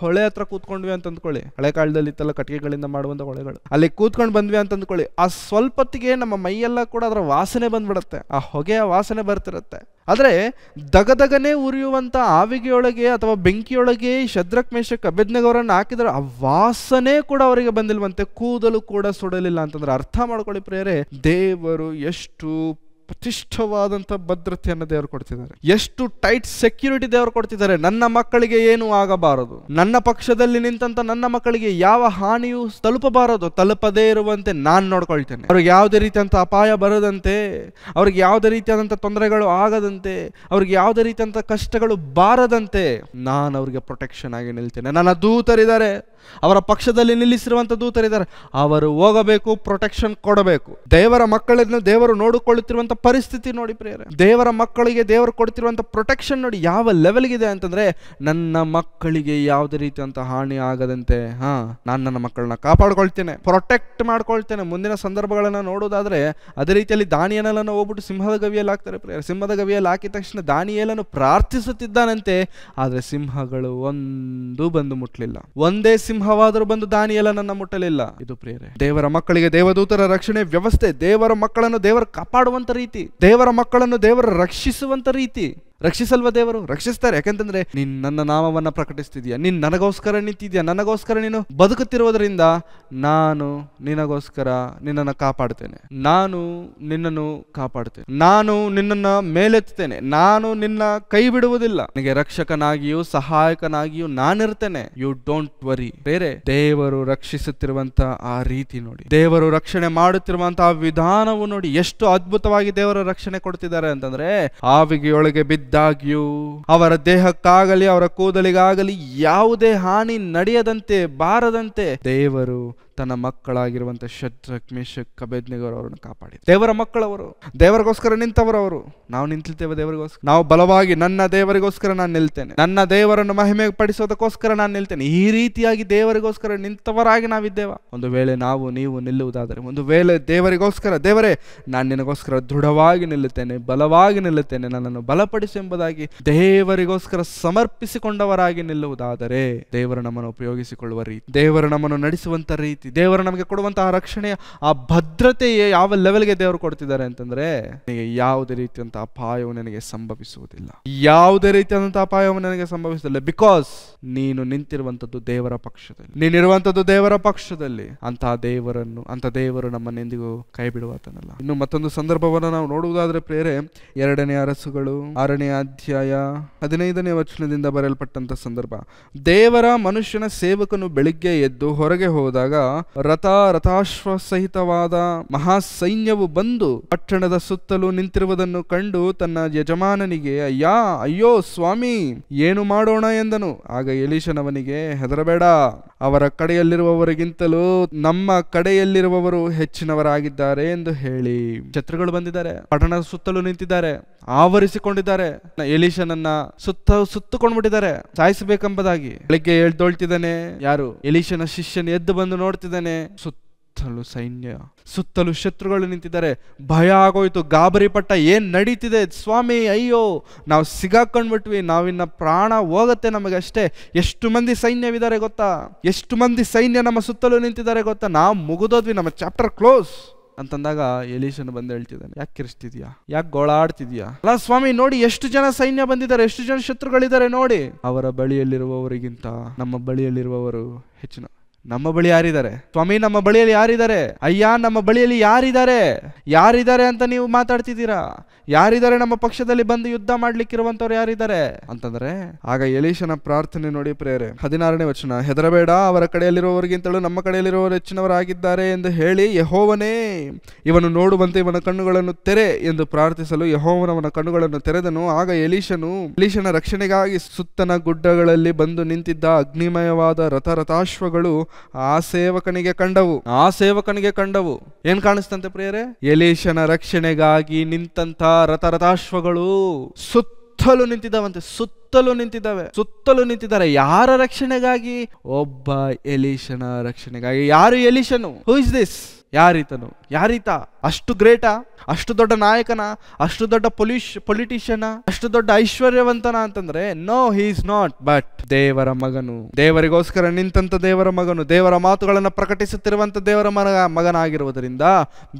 ಹೊಳೆ ಹತ್ರ ಕೂತ್ಕೊಂಡ್ವಿ ಅಂತ ಅಂದ್ಕೊಳ್ಳಿ, ಹಳೆ ಕಾಲದಲ್ಲಿ ಇತ್ತಲ್ಲ ಕಟ್ಟಿಗೆಗಳಿಂದ ಮಾಡುವಂತ ಹೊಳೆಗಳು, ಅಲ್ಲಿ ಕೂತ್ಕೊಂಡು ಬಂದ್ವಿ ಅಂತ ಅಂದ್ಕೊಳ್ಳಿ, ಆ ಸ್ವಲ್ಪ ಹೊತ್ತಿಗೆ ನಮ್ಮ ಮೈಯೆಲ್ಲ ಕೂಡ ಅದರ ವಾಸನೆ ಬಂದ್ಬಿಡುತ್ತೆ, ಆ ಹೊಗೆಯ ವಾಸನೆ ಬರ್ತಿರುತ್ತೆ. ಆದ್ರೆ ದಗದಗನೆ ಉರಿಯುವಂತ ಆವಿಗೆಯೊಳಗೆ ಅಥವಾ ಬೆಂಕಿಯೊಳಗೆ ಶದ್ರಕ್ ಮೇಷಕ್ ಅಬೇದ್ನೆಗೋರನ್ನು ಹಾಕಿದ್ರೆ ಆ ವಾಸನೆ ಕೂಡ ಅವರಿಗೆ ಬಂದಿಲ್ವಂತೆ, ಕೂದಲು ಕೂಡ ಸುಡಲಿಲ್ಲ ಅಂತಂದ್ರೆ ಅರ್ಥ ಮಾಡ್ಕೊಳ್ಳಿ ಪ್ರಿಯರೇ, ದೇವರು ಎಷ್ಟು ಪ್ರತಿಷ್ಠವಾದಂಥ ಭದ್ರತೆಯನ್ನು ದೇವರು ಕೊಡ್ತಿದ್ದಾರೆ, ಎಷ್ಟು ಟೈಟ್ ಸೆಕ್ಯೂರಿಟಿ ದೇವರು ಕೊಡ್ತಿದ್ದಾರೆ. ನನ್ನ ಮಕ್ಕಳಿಗೆ ಏನು ಆಗಬಾರದು, ನನ್ನ ಪಕ್ಷದಲ್ಲಿ ನಿಂತಂತ ನನ್ನ ಮಕ್ಕಳಿಗೆ ಯಾವ ಹಾನಿಯೂ ತಲುಪದೇ ಇರುವಂತೆ ನಾನು ನೋಡ್ಕೊಳ್ತೇನೆ. ಅವ್ರಿಗೆ ಯಾವುದೇ ರೀತಿಯಂತ ಅಪಾಯ ಬರದಂತೆ, ಅವ್ರಿಗೆ ಯಾವುದೇ ರೀತಿಯಾದಂಥ ತೊಂದರೆಗಳು ಆಗದಂತೆ, ಅವ್ರಿಗೆ ಯಾವುದೇ ರೀತಿಯಂತ ಕಷ್ಟಗಳು ಬಾರದಂತೆ ನಾನು ಅವ್ರಿಗೆ ಪ್ರೊಟೆಕ್ಷನ್ ಆಗಿ ನಿಲ್ತೇನೆ. ನನ್ನ ದೂತರಿದ್ದಾರೆ, ಅವರ ಪಕ್ಷದಲ್ಲಿ ನಿಲ್ಲಿಸಿರುವಂತ ದೂತರಿದ್ದಾರೆ, ಅವರು ಹೋಗಬೇಕು, ಪ್ರೊಟೆಕ್ಷನ್ ಕೊಡಬೇಕು. ದೇವರ ಮಕ್ಕಳನ್ನು ದೇವರು ನೋಡಿಕೊಳ್ಳುತ್ತಿರುವಂತ ಪರಿಸ್ಥಿತಿ ನೋಡಿ ಪ್ರಿಯರೇ, ದೇವರ ಮಕ್ಕಳಿಗೆ ದೇವರು ಕೊಡ್ತಿರುವಂತ ಪ್ರೊಟೆಕ್ಷನ್ ನೋಡಿ ಯಾವ ಲೆವೆಲ್ಗಿದೆ ಅಂತಂದ್ರೆ, ನನ್ನ ಮಕ್ಕಳಿಗೆ ಯಾವುದೇ ರೀತಿಯಂತ ಹಾನಿ ಆಗದಂತೆ ನಾನು ನನ್ನ ಮಕ್ಕಳನ್ನ ಕಾಪಾಡ್ಕೊಳ್ತೇನೆ, ಪ್ರೊಟೆಕ್ಟ್ ಮಾಡ್ಕೊಳ್ತೇನೆ. ಮುಂದಿನ ಸಂದರ್ಭಗಳನ್ನ ನೋಡೋದಾದ್ರೆ ಅದೇ ರೀತಿಯಲ್ಲಿ ದಾನಿಯೇಲನನ್ನು ಹೋಗ್ಬಿಟ್ಟು ಸಿಂಹದ ಗವಿಯಲ್ಲಿ ಹಾಕ್ತಾರೆ ಪ್ರಿಯರೇ. ಸಿಂಹದ ಗವಿಯಲ್ಲಿ ಹಾಕಿದ ತಕ್ಷಣ ದಾನಿಯೇಲನು ಪ್ರಾರ್ಥಿಸುತ್ತಿದ್ದಾನಂತೆ, ಆದ್ರೆ ಸಿಂಹಗಳು ಒಂದು ಬಂದು ಮುಟ್ಲಿಲ್ಲ. ಒಂದೇ ಸಿಂಹವಾದರೂ ಬಂದು ದಾನಿಯೇಲನನ್ನ ಮುಟ್ಟಲಿಲ್ಲ. ಇದು ಪ್ರಿಯರೇ ದೇವರ ಮಕ್ಕಳಿಗೆ ದೇವದೂತರ ರಕ್ಷಣೆ ವ್ಯವಸ್ಥೆ, ದೇವರ ಮಕ್ಕಳನ್ನು ದೇವರು ಕಾಪಾಡುವಂತ ರೀತಿ, ದೇವರ ಮಕ್ಕಳನ್ನು ದೇವರು ರಕ್ಷಿಸುವಂತ ರೀತಿ. ರಕ್ಷಿಸಲ್ವ ದೇವರು? ರಕ್ಷಿಸ್ತಾರೆ. ಯಾಕೆಂತಂದ್ರೆ ನೀನ್ ನನ್ನ ನಾಮವನ್ನ ಪ್ರಕಟಿಸ್ತಿದ್ಯಾ, ನೀನ್ ನನಗೋಸ್ಕರ ನಿಂತಿದ್ಯಾ, ನನಗೋಸ್ಕರ ನೀನು ಬದುಕುತ್ತಿರುವುದರಿಂದ ನಾನು ನಿನಗೋಸ್ಕರ ನಿನ್ನನ್ನು ಕಾಪಾಡ್ತೇನೆ, ನಾನು ನಿನ್ನನ್ನು ಕಾಪಾಡ್ತೇನೆ, ನಾನು ನಿನ್ನನ್ನು ಮೇಲೆತ್ತುತ್ತೇನೆ, ನಾನು ನಿನ್ನ ಕೈ ಬಿಡುವುದಿಲ್ಲ, ನಿನಗೆ ರಕ್ಷಕನಾಗಿಯೂ ಸಹಾಯಕನಾಗಿಯೂ ನಾನಿರ್ತೇನೆ. You don't worry. ಬೇರೆ ದೇವರು ರಕ್ಷಿಸುತ್ತಿರುವಂತ ಆ ರೀತಿ ನೋಡಿ, ದೇವರು ರಕ್ಷಣೆ ಮಾಡುತ್ತಿರುವಂತಹ ವಿಧಾನವು ನೋಡಿ, ಎಷ್ಟು ಅದ್ಭುತವಾಗಿ ದೇವರು ರಕ್ಷಣೆ ಕೊಡ್ತಿದ್ದಾರೆ ಅಂತಂದ್ರೆ, ಆವಿಗೆಯೊಳಗೆ ಬಿದ್ದಾಗ್ಯೂ ಅವರ ದೇಹಕ್ಕಾಗಲಿ ಅವರ ಕೂದಲಿಗಾಗಲಿ ಯಾವುದೇ ಹಾನಿ ನಡೆಯದಂತೆ ಬಾರದಂತೆ ದೇವರು ತನ್ನ ಮಕ್ಕಳಾಗಿರುವಂತ ಶದ್ರಕ್ ಮೇಷಕ್ ಅಬೇದ್ನೆಗೋರವರನ್ನು ಕಾಪಾಡಿ. ದೇವರ ಮಕ್ಕಳವರು, ದೇವರಿಗೋಸ್ಕರ ನಿಂತವರವರು. ನಾವು ನಿಂತಿರ್ತೇವೆ ದೇವರಿಗೋಸ್ಕರ, ನಾವು ಬಲವಾಗಿ ನನ್ನ ದೇವರಿಗೋಸ್ಕರ ನಾನು ನಿಲ್ತೇನೆ, ನನ್ನ ದೇವರನ್ನು ಮಹಿಮೆ ಪಡಿಸೋದಕ್ಕೋಸ್ಕರ ನಾನು ನಿಲ್ತೇನೆ. ಈ ರೀತಿಯಾಗಿ ದೇವರಿಗೋಸ್ಕರ ನಿಂತವರಾಗಿ ನಾವಿದ್ದೇವ. ಒಂದು ವೇಳೆ ನೀವು ನಿಲ್ಲುವುದಾದರೆ, ಒಂದು ವೇಳೆ ದೇವರಿಗೋಸ್ಕರ, ದೇವರೇ ನಾನು ನಿನಗೋಸ್ಕರ ದೃಢವಾಗಿ ನಿಲ್ಲುತ್ತೇನೆ, ಬಲವಾಗಿ ನಿಲ್ಲುತ್ತೇನೆ, ನನ್ನನ್ನು ಬಲಪಡಿಸು ಎಂಬುದಾಗಿ ದೇವರಿಗೋಸ್ಕರ ಸಮರ್ಪಿಸಿಕೊಂಡವರಾಗಿ ನಿಲ್ಲುವುದಾದರೆ, ದೇವರು ನಮ್ಮನ್ನು ಉಪಯೋಗಿಸಿಕೊಳ್ಳುವ ರೀತಿ, ದೇವರು ನಮ್ಮನ್ನು ನಡೆಸುವಂತ ರೀತಿ, ರೀತಿ ದೇವರು ನಮಗೆ ಕೊಡುವಂತಹ ರಕ್ಷಣೆಯ ಆ ಭದ್ರತೆ ಯಾವ ಲೆವೆಲ್ಗೆ ದೇವರು ಕೊಡ್ತಿದ್ದಾರೆ ಅಂತಂದ್ರೆ, ನನಗೆ ಯಾವುದೇ ರೀತಿಯಂತಹ ಅಪಾಯವು ನನಗೆ ಸಂಭವಿಸುವುದಿಲ್ಲ, ಯಾವುದೇ ರೀತಿಯಾದಂತಹ ಅಪಾಯವು ನನಗೆ ಸಂಭವಿಸುವುದಿಲ್ಲ. ಬಿಕಾಸ್ ನೀನು ನಿಂತಿರುವಂತದ್ದು ದೇವರ ಪಕ್ಷದಲ್ಲಿ, ನೀನಿರುವಂತದ್ದು ದೇವರ ಪಕ್ಷದಲ್ಲಿ. ಅಂತ ದೇವರು ನಮ್ಮನ್ನೆಂದಿಗೂ ಕೈ ಬಿಡುವಾತನಲ್ಲ. ಇನ್ನು ಮತ್ತೊಂದು ಸಂದರ್ಭವನ್ನು ನಾವು ನೋಡುವುದಾದ್ರೆ ಪ್ರೇರೆ, 2ನೇ ಅರಸುಗಳು 6ನೇ ಅಧ್ಯಾಯ 15ನೇ ವಚನದಿಂದ ಬರೆಯಲ್ಪಟ್ಟಂತ ಸಂದರ್ಭ. ದೇವರ ಮನುಷ್ಯನ ಸೇವಕನು ಬೆಳಿಗ್ಗೆ ಎದ್ದು ಹೊರಗೆ ಹೋದಾಗ ರಥಾಶ್ವ ಸಹಿತವಾದ ಮಹಾಸೈನ್ಯವು ಬಂದು ಪಟ್ಟಣದ ಸುತ್ತಲೂ ನಿಂತಿರುವುದನ್ನು ಕಂಡು ತನ್ನ ಯಜಮಾನನಿಗೆ ಅಯ್ಯೋ ಸ್ವಾಮಿ, ಏನು ಮಾಡೋಣ ಎಂದನು. ಆಗ ಎಲೀಷನವನಿಗೆ, ಹೆದರಬೇಡ, ಅವರ ಕಡೆಯಲ್ಲಿರುವವರಿಗಿಂತಲೂ ನಮ್ಮ ಕಡೆಯಲ್ಲಿರುವವರು ಹೆಚ್ಚಿನವರಾಗಿದ್ದಾರೆ ಎಂದು ಹೇಳಿ. ಶತ್ರುಗಳು ಬಂದಿದ್ದಾರೆ, ಪಟ್ಟಣದ ಸುತ್ತಲೂ ನಿಂತಿದ್ದಾರೆ, ಆವರಿಸಿಕೊಂಡಿದ್ದಾರೆ, ಎಲೀಷನನ್ನ ಸುತ್ತಕೊಂಡ್ಬಿಟ್ಟಿದ್ದಾರೆ ಸಾಯಿಸಬೇಕೆಂಬುದಾಗಿ. ಬೆಳಿಗ್ಗೆ ಎದ್ದೇಳ್ತಿದ್ದಾನೆ, ಯಾರು? ಎಲೀಷನ ಶಿಷ್ಯನ ಎದ್ದು ಬಂದು ನೋಡ್ತಿದ್ದಾನೆ, ಸುತ್ತಲೂ ಸೈನ್ಯ, ಸುತ್ತಲೂ ಶತ್ರುಗಳು ನಿಂತಿದ್ದಾರೆ. ಭಯ ಆಗೋಯ್ತು, ಗಾಬರಿ ಪಟ್ಟ, ಏನ್ ನಡೀತಿದೆ ಸ್ವಾಮಿ, ಅಯ್ಯೋ ನಾವು ಸಿಗಾಕೊಂಡ್ಬಿಟ್ವಿ, ನಾವಿನ್ನ ಪ್ರಾಣ ಹೋಗತ್ತೆ ನಮಗಷ್ಟೇ. ಎಷ್ಟು ಮಂದಿ ಸೈನ್ಯವಿದ್ದಾರೆ ಗೊತ್ತಾ, ಎಷ್ಟು ಮಂದಿ ಸೈನ್ಯ ನಮ್ಮ ಸುತ್ತಲೂ ನಿಂತಿದ್ದಾರೆ ಗೊತ್ತಾ, ನಾವು ಮುಗಿದೋದ್ವಿ, ನಮ್ಮ ಚಾಪ್ಟರ್ ಕ್ಲೋಸ್ ಅಂತಂದಾಗ ಎಲೀಷನ್ ಬಂದು ಹೇಳ್ತಿದ್ದಾನೆ, ಯಾಕೆ ಕಿರಿಸ್ತಿದ್ಯಾ, ಯಾಕೆ ಗೋಳಾಡ್ತಿದ್ಯಾ? ಅಲ್ಲ ಸ್ವಾಮಿ, ನೋಡಿ ಎಷ್ಟು ಜನ ಸೈನ್ಯ ಬಂದಿದ್ದಾರೆ, ಎಷ್ಟು ಜನ ಶತ್ರುಗಳಿದ್ದಾರೆ ನೋಡಿ. ಅವರ ಬಳಿಯಲ್ಲಿರುವವರಿಗಿಂತ ನಮ್ಮ ಬಳಿಯಲ್ಲಿರುವವರು ಹೆಚ್ಚಿನ. ನಮ್ಮ ಬಳಿ ಯಾರಿದ್ದಾರೆ ಸ್ವಾಮಿ? ನಮ್ಮ ಬಳಿಯಲ್ಲಿ ಯಾರಿದ್ದಾರೆ? ಅಯ್ಯ, ನಮ್ಮ ಬಳಿಯಲ್ಲಿ ಯಾರಿದ್ದಾರೆ ಅಂತ ನೀವು ಮಾತಾಡ್ತಿದ್ದೀರಾ? ಯಾರಿದ್ದಾರೆ ನಮ್ಮ ಪಕ್ಷದಲ್ಲಿ ಬಂದು ಯುದ್ಧ ಮಾಡ್ಲಿಕ್ಕಿರುವಂತವ್ರು ಯಾರಿದ್ದಾರೆ ಅಂತಂದ್ರೆ, ಆಗ ಎಲೀಷನ ಪ್ರಾರ್ಥನೆ ನೋಡಿ ಪ್ರೇರೆ, 16ನೇ ವಚನ. ಹೆದರಬೇಡ, ಅವರ ಕಡೆಯಲ್ಲಿರುವವರಿಗಿಂತಲೂ ನಮ್ಮ ಕಡೆಯಲ್ಲಿರುವವರು ಹೆಚ್ಚಿನವರಾಗಿದ್ದಾರೆ ಎಂದು ಹೇಳಿ, ಯೆಹೋವನೇ ಇವನು ನೋಡುವಂತೆ ಇವನ ಕಣ್ಣುಗಳನ್ನು ತೆರೆ ಎಂದು ಪ್ರಾರ್ಥಿಸಲು ಯೆಹೋವನವನ ಕಣ್ಣುಗಳನ್ನು ತೆರೆದನು. ಆಗ ಎಲೀಷನ ರಕ್ಷಣೆಗಾಗಿ ಸುತ್ತನ ಗುಡ್ಡಗಳಲ್ಲಿ ಬಂದು ನಿಂತಿದ್ದ ಅಗ್ನಿಮಯವಾದ ರಥಾಶ್ವಗಳು ಆ ಸೇವಕನಿಗೆ ಕಂಡವು. ಏನ್ ಕಾಣಿಸ್ತಂತೆ ಪ್ರಿಯರೇ? ಎಲೀಷನ ರಕ್ಷಣೆಗಾಗಿ ನಿಂತ ರಥಾಶ್ವಗಳು ಸುತ್ತಲೂ ನಿಂತಿದ್ದಾವೆ. ಯಾರ ರಕ್ಷಣೆಗಾಗಿ? ಒಬ್ಬ ಎಲೀಷನ ರಕ್ಷಣೆಗಾಗಿ. ಯಾರು ಎಲೀಷನು? Who is this? ಯಾರೀತ? ಅಷ್ಟು ಗ್ರೇಟಾ? ಅಷ್ಟು ದೊಡ್ಡ ನಾಯಕನ? ಅಷ್ಟು ದೊಡ್ಡ ಪೊಲಿಟಿಷಿಯನ? ಅಷ್ಟು ದೊಡ್ಡ ಐಶ್ವರ್ಯವಂತನ ಅಂತಂದ್ರೆ, no, he is not. But ದೇವರ ಮಗನು, ದೇವರಿಗೋಸ್ಕರ ನಿಂತಂತ ದೇವರ ಮಗನು, ದೇವರ ಮಾತುಗಳನ್ನು ಪ್ರಕಟಿಸುತ್ತಿರುವಂತ ದೇವರ ಮಗನಾಗಿರುವುದರಿಂದ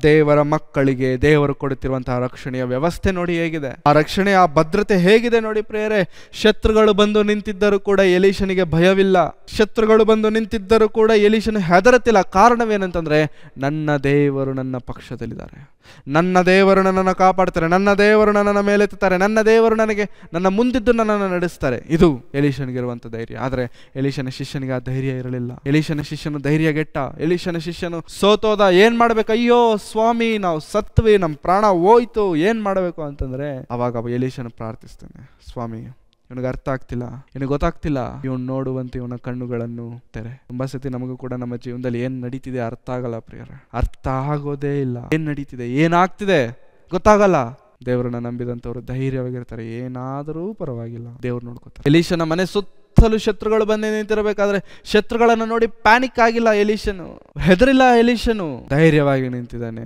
ದೇವರ ಮಕ್ಕಳಿಗೆ ದೇವರು ಕೊಡುತ್ತಿರುವಂತಹ ರಕ್ಷಣೆಯ ವ್ಯವಸ್ಥೆ ನೋಡಿ ಹೇಗಿದೆ, ಆ ರಕ್ಷಣೆಯ ಆ ಭದ್ರತೆ ಹೇಗಿದೆ ನೋಡಿ ಪ್ರಿಯರೇ. ಶತ್ರುಗಳು ಬಂದು ನಿಂತಿದ್ದರೂ ಕೂಡ ಎಲೀಷನಿಗೆ ಭಯವಿಲ್ಲ, ಶತ್ರುಗಳು ಬಂದು ನಿಂತಿದ್ದರೂ ಕೂಡ ಎಲೀಷನು ಹೆದರುತ್ತಿಲ್ಲ. ಕಾರಣವೇನಂತಂದ್ರೆ, ನನ್ನ ದೇವರು ನನ್ನ ಪಕ್ಷದಲ್ಲಿದ್ದಾರೆ, ನನ್ನ ದೇವರು ನನ್ನನ್ನು ಕಾಪಾಡ್ತಾರೆ, ನನ್ನ ದೇವರು ನನ್ನನ್ನು ಮೇಲೆತ್ತುತ್ತಾರೆ, ನನ್ನ ದೇವರು ನನ್ನ ಮುಂದಿದ್ದು ನನ್ನನ್ನು ನಡೆಸ್ತಾರೆ. ಇದು ಎಲೀಷನಿಗಿರುವಂತ ಧೈರ್ಯ. ಆದ್ರೆ ಎಲೀಷನ ಶಿಷ್ಯನಿಗೆ ಆ ಧೈರ್ಯ ಇರಲಿಲ್ಲ. ಎಲೀಷನ ಶಿಷ್ಯನು ಧೈರ್ಯಗೆಟ್ಟ, ಎಲೀಷನ ಶಿಷ್ಯನು ಸೋತೋದ. ಏನ್ ಮಾಡ್ಬೇಕು? ಅಯ್ಯೋ ಸ್ವಾಮಿ, ನಾವು ಸತ್ವಿ, ನಮ್ಮ ಪ್ರಾಣ ಹೋಯ್ತು, ಏನ್ ಮಾಡಬೇಕು ಅಂತಂದ್ರೆ, ಅವಾಗ ಎಲೀಷನು ಪ್ರಾರ್ಥಿಸ್ತಾನೆ, ಸ್ವಾಮಿ ಇವನಿಗೆ ಅರ್ಥ ಆಗ್ತಿಲ್ಲ, ಇವನಿಗೆ ಗೊತ್ತಾಗ್ತಿಲ್ಲ, ಇವನು ನೋಡುವಂತೆ ಇವನ ಕಣ್ಣುಗಳನ್ನು ತೆರೆ. ತುಂಬಾ ಸತಿ ನಮಗೂ ಕೂಡ ನಮ್ಮ ಜೀವನದಲ್ಲಿ ಏನ್ ನಡೀತಿದೆ ಅರ್ಥ ಆಗಲ್ಲ ಪ್ರಿಯರೇ, ಅರ್ಥ ಆಗೋದೇ ಇಲ್ಲ. ಏನ್ ನಡೀತಿದೆ, ಏನಾಗ್ತಿದೆ ಗೊತ್ತಾಗಲ್ಲ. ದೇವರನ್ನ ನಂಬಿದಂತವ್ರು ಧೈರ್ಯವಾಗಿರ್ತಾರೆ, ಏನಾದರೂ ಪರವಾಗಿಲ್ಲ, ದೇವ್ರು ನೋಡ್ಕೊತಾರೆ. ಎಲೀಷನ ಮನೆ ಸುತ್ತಲೂ ಶತ್ರುಗಳು ಬಂದು ನಿಂತಿರಬೇಕಾದ್ರೆ ಶತ್ರುಗಳನ್ನು ನೋಡಿ ಪ್ಯಾನಿಕ್ ಆಗಿಲ್ಲ ಎಲೀಷನು, ಹೆದರಿಲ್ಲ ಎಲೀಷನು, ಧೈರ್ಯವಾಗಿ ನಿಂತಿದ್ದಾನೆ.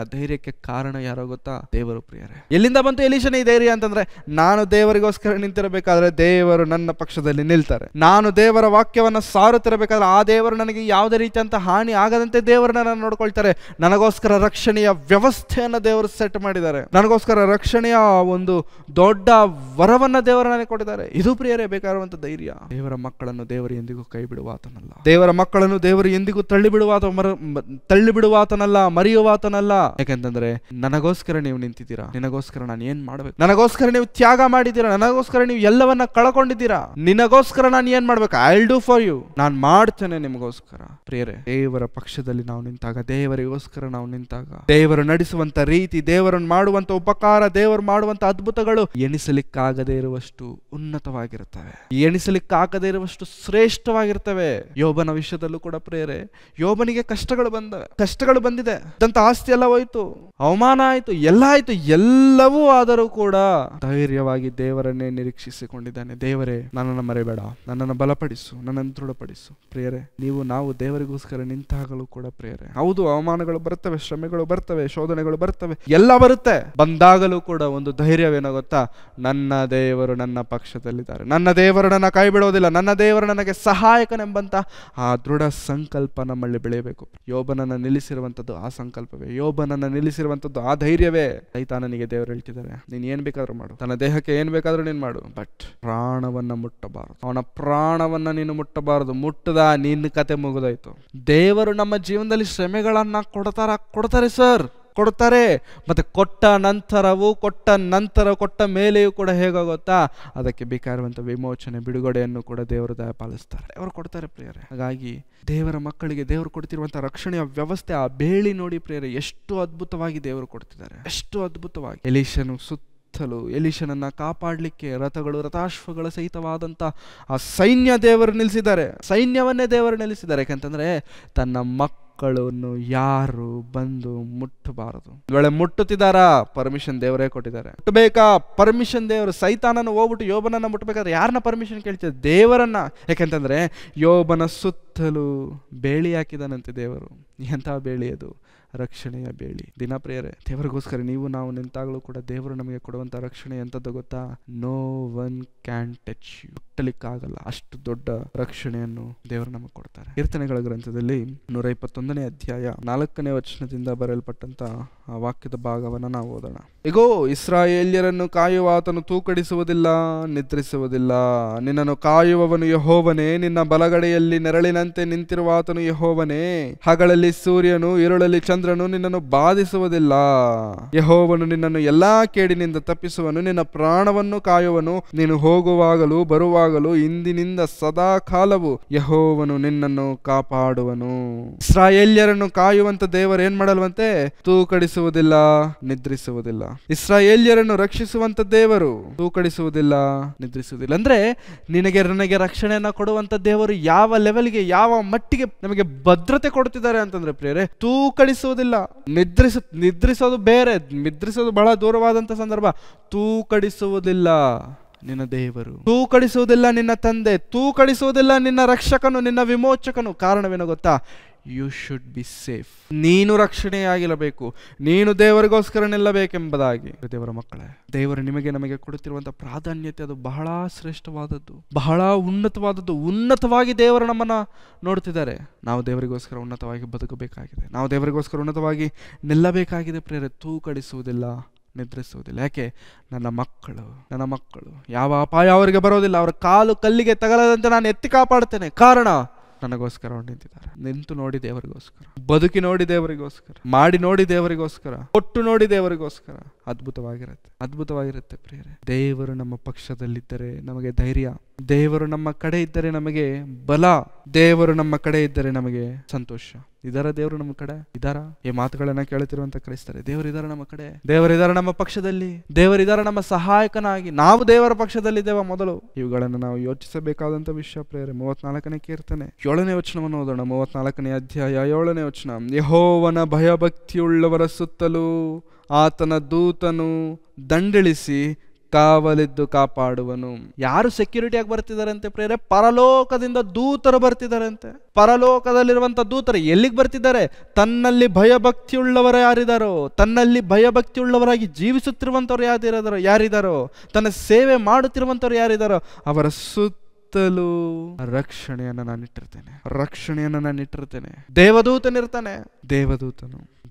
ಆ ಧೈರ್ಯಕ್ಕೆ ಕಾರಣ ಯಾರೋ ಗೊತ್ತಾ? ದೇವರು ಪ್ರಿಯರೇ. ಎಲ್ಲಿಂದ ಬಂತು ಎಲೀಷನ ಈ ಧೈರ್ಯ ಅಂತಂದ್ರೆ, ನಾನು ದೇವರಿಗೋಸ್ಕರ ನಿಂತಿರಬೇಕಾದ್ರೆ ದೇವರು ನನ್ನ ಪಕ್ಷದಲ್ಲಿ ನಿಲ್ತಾರೆ. ನಾನು ದೇವರ ವಾಕ್ಯವನ್ನ ಸಾರುತ್ತಿರಬೇಕಾದ್ರೆ ಆ ದೇವರು ನನಗೆ ಯಾವುದೇ ರೀತಿಯಂತ ಹಾನಿ ಆಗದಂತೆ ದೇವರನ್ನ ನಾನು ನೋಡ್ಕೊಳ್ತಾರೆ. ನನಗೋಸ್ಕರ ರಕ್ಷಣೆಯ ವ್ಯವಸ್ಥೆಯನ್ನ ದೇವರು ಸೆಟ್ ಮಾಡಿದ್ದಾರೆ, ನನಗೋಸ್ಕರ ರಕ್ಷಣೆಯ ಒಂದು ದೊಡ್ಡ ವರವನ್ನ ದೇವರು ನನಗೆ ಕೊಟ್ಟಿದ್ದಾರೆ. ಇದು ಪ್ರಿಯರೇ ಬೇಕಾಗಿರುವಂತ ಧೈರ್ಯ. ದೇವರ ಮಕ್ಕಳನ್ನು ದೇವರು ಎಂದಿಗೂ ಕೈ ಬಿಡುವಾತನಲ್ಲ, ದೇವರ ಮಕ್ಕಳನ್ನು ದೇವರು ಎಂದಿಗೂ ತಳ್ಳಿಬಿಡುವಾತನಲ್ಲ, ಮರೆಯುವಾತನಲ್ಲ. ಯಾಕೆಂತಂದ್ರೆ, ನನಗೋಸ್ಕರ ನೀವು ನಿಂತಿದ್ದೀರಾ, ನಿನಗೋಸ್ಕರ ನಾನು ಏನ್ ಮಾಡ್ಬೇಕು, ನನಗೋಸ್ಕರ ನೀವು ತ್ಯಾಗ ಮಾಡಿದ್ದೀರಾ, ನನಗೋಸ್ಕರ ನೀವು ಎಲ್ಲವನ್ನ ಕಳ್ಕೊಂಡಿದ್ದೀರಾ, ನಿನಗೋಸ್ಕರ ನಾನು ಏನ್ ಮಾಡ್ಬೇಕು? I will do for you, ನಾನು ಮಾಡ್ತೇನೆ ನಿಮಗೋಸ್ಕರ. ಪ್ರಿಯರೇ, ದೇವರ ಪಕ್ಷದಲ್ಲಿ ನಾವು ನಿಂತಾಗ, ದೇವರಿಗೋಸ್ಕರ ನಾವು ನಿಂತಾಗ, ದೇವರು ನಡೆಸುವಂತ ರೀತಿ, ದೇವರನ್ನು ಮಾಡುವಂತ ಉಪಕಾರ, ದೇವರು ಮಾಡುವಂತ ಅದ್ಭುತಗಳು ಎಣಿಸಲಿಕ್ಕಾಗದೇ ಇರುವಷ್ಟು ಉನ್ನತವಾಗಿರುತ್ತವೆ, ಎಣಿಸಲಿಕ್ಕಾಗದೇ ಇರುವಷ್ಟು ಶ್ರೇಷ್ಠವಾಗಿರ್ತವೆ. ಯೋಬನ ವಿಷಯದಲ್ಲೂ ಕೂಡ ಪ್ರಿಯರೇ, ಯೋಬನಿಗೆ ಕಷ್ಟಗಳು ಬಂದಿದೆ, ಇದ್ದಂತ ಆಸ್ತಿ ಎಲ್ಲ ಹೋಯ್ತು, ಅವಮಾನ ಆಯ್ತು, ಎಲ್ಲ ಆಯ್ತು, ಎಲ್ಲವೂ ಆದರೂ ಕೂಡ ಧೈರ್ಯವಾಗಿ ದೇವರನ್ನೇ ನಿರೀಕ್ಷಿಸಿಕೊಂಡಿದ್ದಾನೆ. ದೇವರೇ, ನನ್ನನ್ನು ಮರೆಬೇಡ, ನನ್ನನ್ನು ಬಲಪಡಿಸು, ನನ್ನನ್ನು ದೃಢಪಡಿಸು. ಪ್ರಿಯರೇ, ನಾವು ದೇವರಿಗೋಸ್ಕರ ನಿಂತಾಗಲೂ ಕೂಡ ಪ್ರಿಯರೇ, ಹೌದು ಅವಮಾನಗಳು ಬರ್ತವೆ, ಶ್ರಮೆಗಳು ಬರ್ತವೆ, ಶೋಧನೆಗಳು ಬರ್ತವೆ, ಎಲ್ಲ ಬರುತ್ತೆ. ಬಂದಾಗಲೂ ಕೂಡ ಒಂದು ಧೈರ್ಯವೇನೋ ಗೊತ್ತಾ? ನನ್ನ ದೇವರು ನನ್ನ ಪಕ್ಷದಲ್ಲಿದ್ದಾರೆ, ನನ್ನ ದೇವರು ನನ್ನ ಕೈ ಬಿಡೋದಿಲ್ಲ, ನನ್ನ ದೇವರು ನನಗೆ ಸಹಾಯಕನೆಂಬಂತ ಆ ದೃಢ ಸಂಕಲ್ಪ ನಮ್ಮಲ್ಲಿ ಬೆಳೆಯಬೇಕು. ಯೋಬನನ್ನು ನಿಲ್ಲಿಸಿರುವಂಥದ್ದು ಆ ಸಂಕಲ್ಪವೇ, ಯೋಬನನ್ನು ನಿಲ್ಲಿಸಿರುವಂಥದ್ದು ಆ ಧೈರ್ಯವೇ. ಸೈತಾನನಿಗೆ ದೇವರು ಹೇಳ್ತಿದ್ದಾರೆ, ನೀನ್ ಏನ್ ಬೇಕಾದ್ರೂ ಮಾಡು, ತನ್ನ ದೇಹಕ್ಕೆ ಏನ್ ಬೇಕಾದ್ರೂ ನೀನ್ ಮಾಡು, ಬಟ್ ಪ್ರಾಣವನ್ನ ಮುಟ್ಟಬಾರದು, ಅವನ ಪ್ರಾಣವನ್ನ ನೀನು ಮುಟ್ಟಬಾರದು. ಮುಟ್ಟದ ನಿನ್ನ ಕತೆ ಮುಗಿದೋಯ್ತು. ದೇವರು ನಮ್ಮ ಜೀವನದಲ್ಲಿ ಶ್ರಮೆಗಳನ್ನ ಕೊಡ್ತಾರೆ ಸರ್, ಕೊಡ್ತಾರೆ. ಮತ್ತೆ ಕೊಟ್ಟ ಮೇಲೆಯೂ ಕೂಡ ಹೇಗಾಗುತ್ತಾ ಅದಕ್ಕೆ ಬೇಕಾಗಿರುವಂಥ ವಿಮೋಚನೆ, ಬಿಡುಗಡೆಯನ್ನು ಕೂಡ ದೇವರು ದಯಪಾಲಿಸ್ತಾರೆ, ದೇವರು ಕೊಡ್ತಾರೆ ಪ್ರಿಯರೇ. ಹಾಗಾಗಿ ದೇವರ ಮಕ್ಕಳಿಗೆ ದೇವರು ಕೊಡ್ತಿರುವಂಥ ರಕ್ಷಣೆಯ ವ್ಯವಸ್ಥೆ, ಆ ಬೇಳಿ ನೋಡಿ ಪ್ರಿಯರೇ, ಎಷ್ಟು ಅದ್ಭುತವಾಗಿ ದೇವರು ಕೊಡ್ತಿದ್ದಾರೆ, ಎಷ್ಟು ಅದ್ಭುತವಾಗಿ. ಎಲೀಷನನ್ನ ಕಾಪಾಡಲಿಕ್ಕೆ ರಥಗಳು, ರಥಾಶ್ವಗಳ ಸಹಿತವಾದಂಥ ಆ ಸೈನ್ಯವನ್ನೇ ದೇವರು ನಿಲ್ಲಿಸಿದ್ದಾರೆ. ಯಾಕಂತಂದ್ರೆ ತನ್ನ ಮಕ್ಕಳನ್ನು ಯಾರು ಬಂದು ಮುಟ್ಟಬಾರದು. ವೇಳೆ ಮುಟ್ಟುತ್ತಿದ್ದಾರಾ, ಪರ್ಮಿಷನ್ ದೇವರೇ ಕೊಟ್ಟಿದ್ದಾರೆ. ಮುಟ್ಟಬೇಕಾ, ಪರ್ಮಿಷನ್ ದೇವರು. ಸೈತಾನನ ಹೋಗ್ಬಿಟ್ಟು ಯೋಬನನ್ನ ಮುಟ್ಟಬೇಕಾದ್ರೆ ಯಾರನ್ನ ಪರ್ಮಿಷನ್ ಕೇಳ್ತಿದ್ದೆ? ದೇವರನ್ನ. ಯಾಕಂತಂದ್ರೆ ಯೋಬನ ಸುತ್ತಲೂ ಬೇಳಿ ಹಾಕಿದಾನಂತೆ ದೇವರು. ಎಂಥ ಬೇಳಿ ಅದು? ರಕ್ಷಣೆಯ ಬೇಳಿ. ದಿನ ಪ್ರಿಯರೇ, ದೇವರಿಗೋಸ್ಕರ ನಾವು ನಿಂತಾಗಲೂ ಕೂಡ ದೇವರು ನಮಗೆ ಕೊಡುವಂತ ರಕ್ಷಣೆ ಎಂತದ್ದು ಗೊತ್ತಾ? No one can touch you. ಮುಟ್ಟಲಿಕ್ಕಾಗಲ್ಲ, ಅಷ್ಟು ದೊಡ್ಡ ರಕ್ಷಣೆಯನ್ನು ದೇವರು ನಮಗೆ ಕೊಡ್ತಾರೆ. ಕೀರ್ತನೆಗಳ ಗ್ರಂಥದಲ್ಲಿ 121ನೇ ಅಧ್ಯಾಯ 4ನೇ ವಚನದಿಂದ ಬರೆಯಲ್ಪಟ್ಟಂತ ಆ ವಾಕ್ಯದ ಭಾಗವನ್ನು ನಾವು ಓದೋಣ. ಇಗೋ, ಇಸ್ರಾಯೇಲ್ಯರನ್ನು ಕಾಯುವ ಆತನು ತೂಕಡಿಸುವುದಿಲ್ಲ, ನಿದ್ರಿಸುವುದಿಲ್ಲ. ನಿನ್ನನ್ನು ಕಾಯುವವನು ಯೆಹೋವನೇ, ನಿನ್ನ ಬಲಗಡೆಯಲ್ಲಿ ನೆರಳಿನಂತೆ ನಿಂತಿರುವ ಆತನು ಯೆಹೋವನೇ. ಹಗಲಲ್ಲಿ ಸೂರ್ಯನು, ಇರುಳಲ್ಲಿ ಚಂದ್ರನು ನಿನ್ನನ್ನು ಬಾಧಿಸುವುದಿಲ್ಲ. ಯೆಹೋವನು ನಿನ್ನನ್ನು ಎಲ್ಲಾ ಕೇಡಿನಿಂದ ತಪ್ಪಿಸುವನು, ನಿನ್ನ ಪ್ರಾಣವನ್ನು ಕಾಯುವನು. ನೀನು ಹೋಗುವಾಗಲೂ ಬರುವಾಗಲೂ ಇಂದಿನಿಂದ ಸದಾ ಕಾಲವು ಯೆಹೋವನು ನಿನ್ನನ್ನು ಕಾಪಾಡುವನು. ಇಸ್ರಾಯೇಲ್ಯರನ್ನು ಕಾಯುವಂತ ದೇವರು ಏನ್ ಮಾಡಲ್ವಂತೆ? ತೂಕಡಿಸುವುದಿಲ್ಲ, ನಿದ್ರಿಸುವುದಿಲ್ಲ. ಇಸ್ರಾಯೇಲ್ಯರನ್ನು ರಕ್ಷಿಸುವಂತ ದೇವರು ತೂಕಡಿಸುವುದಿಲ್ಲ, ನಿದ್ರಿಸುವುದಿಲ್ಲ. ಅಂದ್ರೆ ನನಗೆ ರಕ್ಷಣೆಯನ್ನ ಕೊಡುವಂತ ದೇವರು ಯಾವ ಲೆವೆಲ್ಗೆ, ಯಾವ ಮಟ್ಟಿಗೆ ನಮಗೆ ಭದ್ರತೆ ಕೊಡ್ತಿದ್ದಾರೆ ಅಂತಂದ್ರೆ ಪ್ರಿಯರೇ, ತೂಕಡಿಸುವುದಿಲ್ಲ. ನಿದ್ರಿಸೋದು ಬೇರೆ, ನಿದ್ರಿಸೋದು ಬಹಳ ದೂರವಾದಂತ ಸಂದರ್ಭ. ತೂಕಡಿಸುವುದಿಲ್ಲ ನಿನ್ನ ದೇವರು, ತೂಕಡಿಸುವುದಿಲ್ಲ ನಿನ್ನ ತಂದೆ, ತೂಕಡಿಸುವುದಿಲ್ಲ ನಿನ್ನ ರಕ್ಷಕನು, ನಿನ್ನ ವಿಮೋಚಕನು. ಕಾರಣವೇನು ಗೊತ್ತಾ? You should be safe. ನೀನು ರಕ್ಷಣೆಯಾಗಿರಬೇಕು, ನೀನು ದೇವರಿಗೋಸ್ಕರ ನಿಲ್ಲಬೇಕೆಂಬುದಾಗಿ. ದೇವರ ಮಕ್ಕಳೇ, ದೇವರು ನಮಗೆ ಕೊಡುತ್ತಿರುವಂತಹ ಪ್ರಾಧಾನ್ಯತೆ ಅದು ಬಹಳ ಶ್ರೇಷ್ಠವಾದದ್ದು, ಬಹಳ ಉನ್ನತವಾದದ್ದು. ಉನ್ನತವಾಗಿ ದೇವರು ನಮ್ಮನ್ನ ನೋಡ್ತಿದ್ದಾರೆ. ನಾವು ದೇವರಿಗೋಸ್ಕರ ಉನ್ನತವಾಗಿ ಬದುಕಬೇಕಾಗಿದೆ, ನಾವು ದೇವರಿಗೋಸ್ಕರ ಉನ್ನತವಾಗಿ ನಿಲ್ಲಬೇಕಾಗಿದೆ ಪ್ರೇರೆ. ತೂಕಡಿಸುವುದಿಲ್ಲ, ನಿದ್ರಿಸುವುದಿಲ್ಲ. ಯಾಕೆ? ನನ್ನ ಮಕ್ಕಳು ಯಾವ ಅಪಾಯ ಅವರಿಗೆ ಬರೋದಿಲ್ಲ, ಅವರ ಕಾಲು ಕಲ್ಲಿಗೆ ತಗಲದಂತೆ ನಾನು ಎತ್ತಿ ಕಾಪಾಡ್ತೇನೆ. ಕಾರಣ ನನಗೋಸ್ಕರ ನಿಂತಿದ್ದಾರೆ. ನಿಂತು ನೋಡಿ ದೇವರಿಗೋಸ್ಕರ, ಬದುಕಿ ನೋಡಿ ದೇವರಿಗೋಸ್ಕರ, ಮಾಡಿ ನೋಡಿ ದೇವರಿಗೋಸ್ಕರ, ಕೊಟ್ಟು ನೋಡಿ ದೇವರಿಗೋಸ್ಕರ. ಅದ್ಭುತವಾಗಿರುತ್ತೆ ಪ್ರಿಯರೇ. ದೇವರು ನಮ್ಮ ಪಕ್ಷದಲ್ಲಿದ್ದರೆ ನಮಗೆ ಧೈರ್ಯ, ದೇವರು ನಮ್ಮ ಕಡೆ ಇದ್ದರೆ ನಮಗೆ ಬಲ, ದೇವರು ನಮ್ಮ ಕಡೆ ಇದ್ದರೆ ನಮಗೆ ಸಂತೋಷ. ದೇವರು ನಮ್ಮ ಕಡೆ ಇದಾರ? ಈ ಮಾತುಗಳನ್ನ ಕೇಳುತ್ತಿರುವಂತ ಕ್ರೈಸ್ತರೆ, ದೇವರಿದಾರ ನಮ್ಮ ಕಡೆ, ದೇವರಿದಾರ ನಮ್ಮ ಪಕ್ಷದಲ್ಲಿ, ದೇವರಿದಾರ ನಮ್ಮ ಸಹಾಯಕನಾಗಿ. ನಾವು ದೇವರ ಪಕ್ಷದಲ್ಲಿದ್ದೇವ ಮೊದಲು? ಇವುಗಳನ್ನು ನಾವು ಯೋಚಿಸಬೇಕಾದಂತ ವಿಷಯ ಪ್ರೇರೆ. 34ನೇ ಕೀರ್ತನೆ 7ನೇ ವಚನವನ್ನು ಓದೋಣ. 34ನೇ ಅಧ್ಯಾಯ 7ನೇ ವಚನ. ಯೆಹೋವನ ಭಯಭಕ್ತಿಯುಳ್ಳವರ ಸುತ್ತಲೂ ಆತನ ದೂತನು ದಂಡಿಳಿಸಿ ಕಾವಲಿದ್ದು ಕಾಪಾಡುವನು. ಯಾರು ಸೆಕ್ಯೂರಿಟಿಯಾಗಿ ಬರ್ತಿದಾರಂತೆ ಪ್ರೇರೆ? ಪರಲೋಕದಿಂದ ದೂತರು ಬರ್ತಿದಾರಂತೆ. ಪರಲೋಕದಲ್ಲಿರುವಂತ ದೂತರು ಎಲ್ಲಿಗೆ ಬರ್ತಿದ್ದಾರೆ? ತನ್ನಲ್ಲಿ ಭಯಭಕ್ತಿಯುಳ್ಳವರು ಯಾರಿದಾರೋ, ತನ್ನಲ್ಲಿ ಭಯಭಕ್ತಿಯುಳ್ಳವರಾಗಿ ಜೀವಿಸುತ್ತಿರುವಂತವ್ರು ಯಾರಿದಾರೋ, ತನ್ನ ಸೇವೆ ಮಾಡುತ್ತಿರುವಂತವ್ರು ಯಾರಿದಾರೋ ಅವರ ಸುತ್ತಲೂ ರಕ್ಷಣೆಯನ್ನು ನಾನು ಇಟ್ಟಿರ್ತೇನೆ.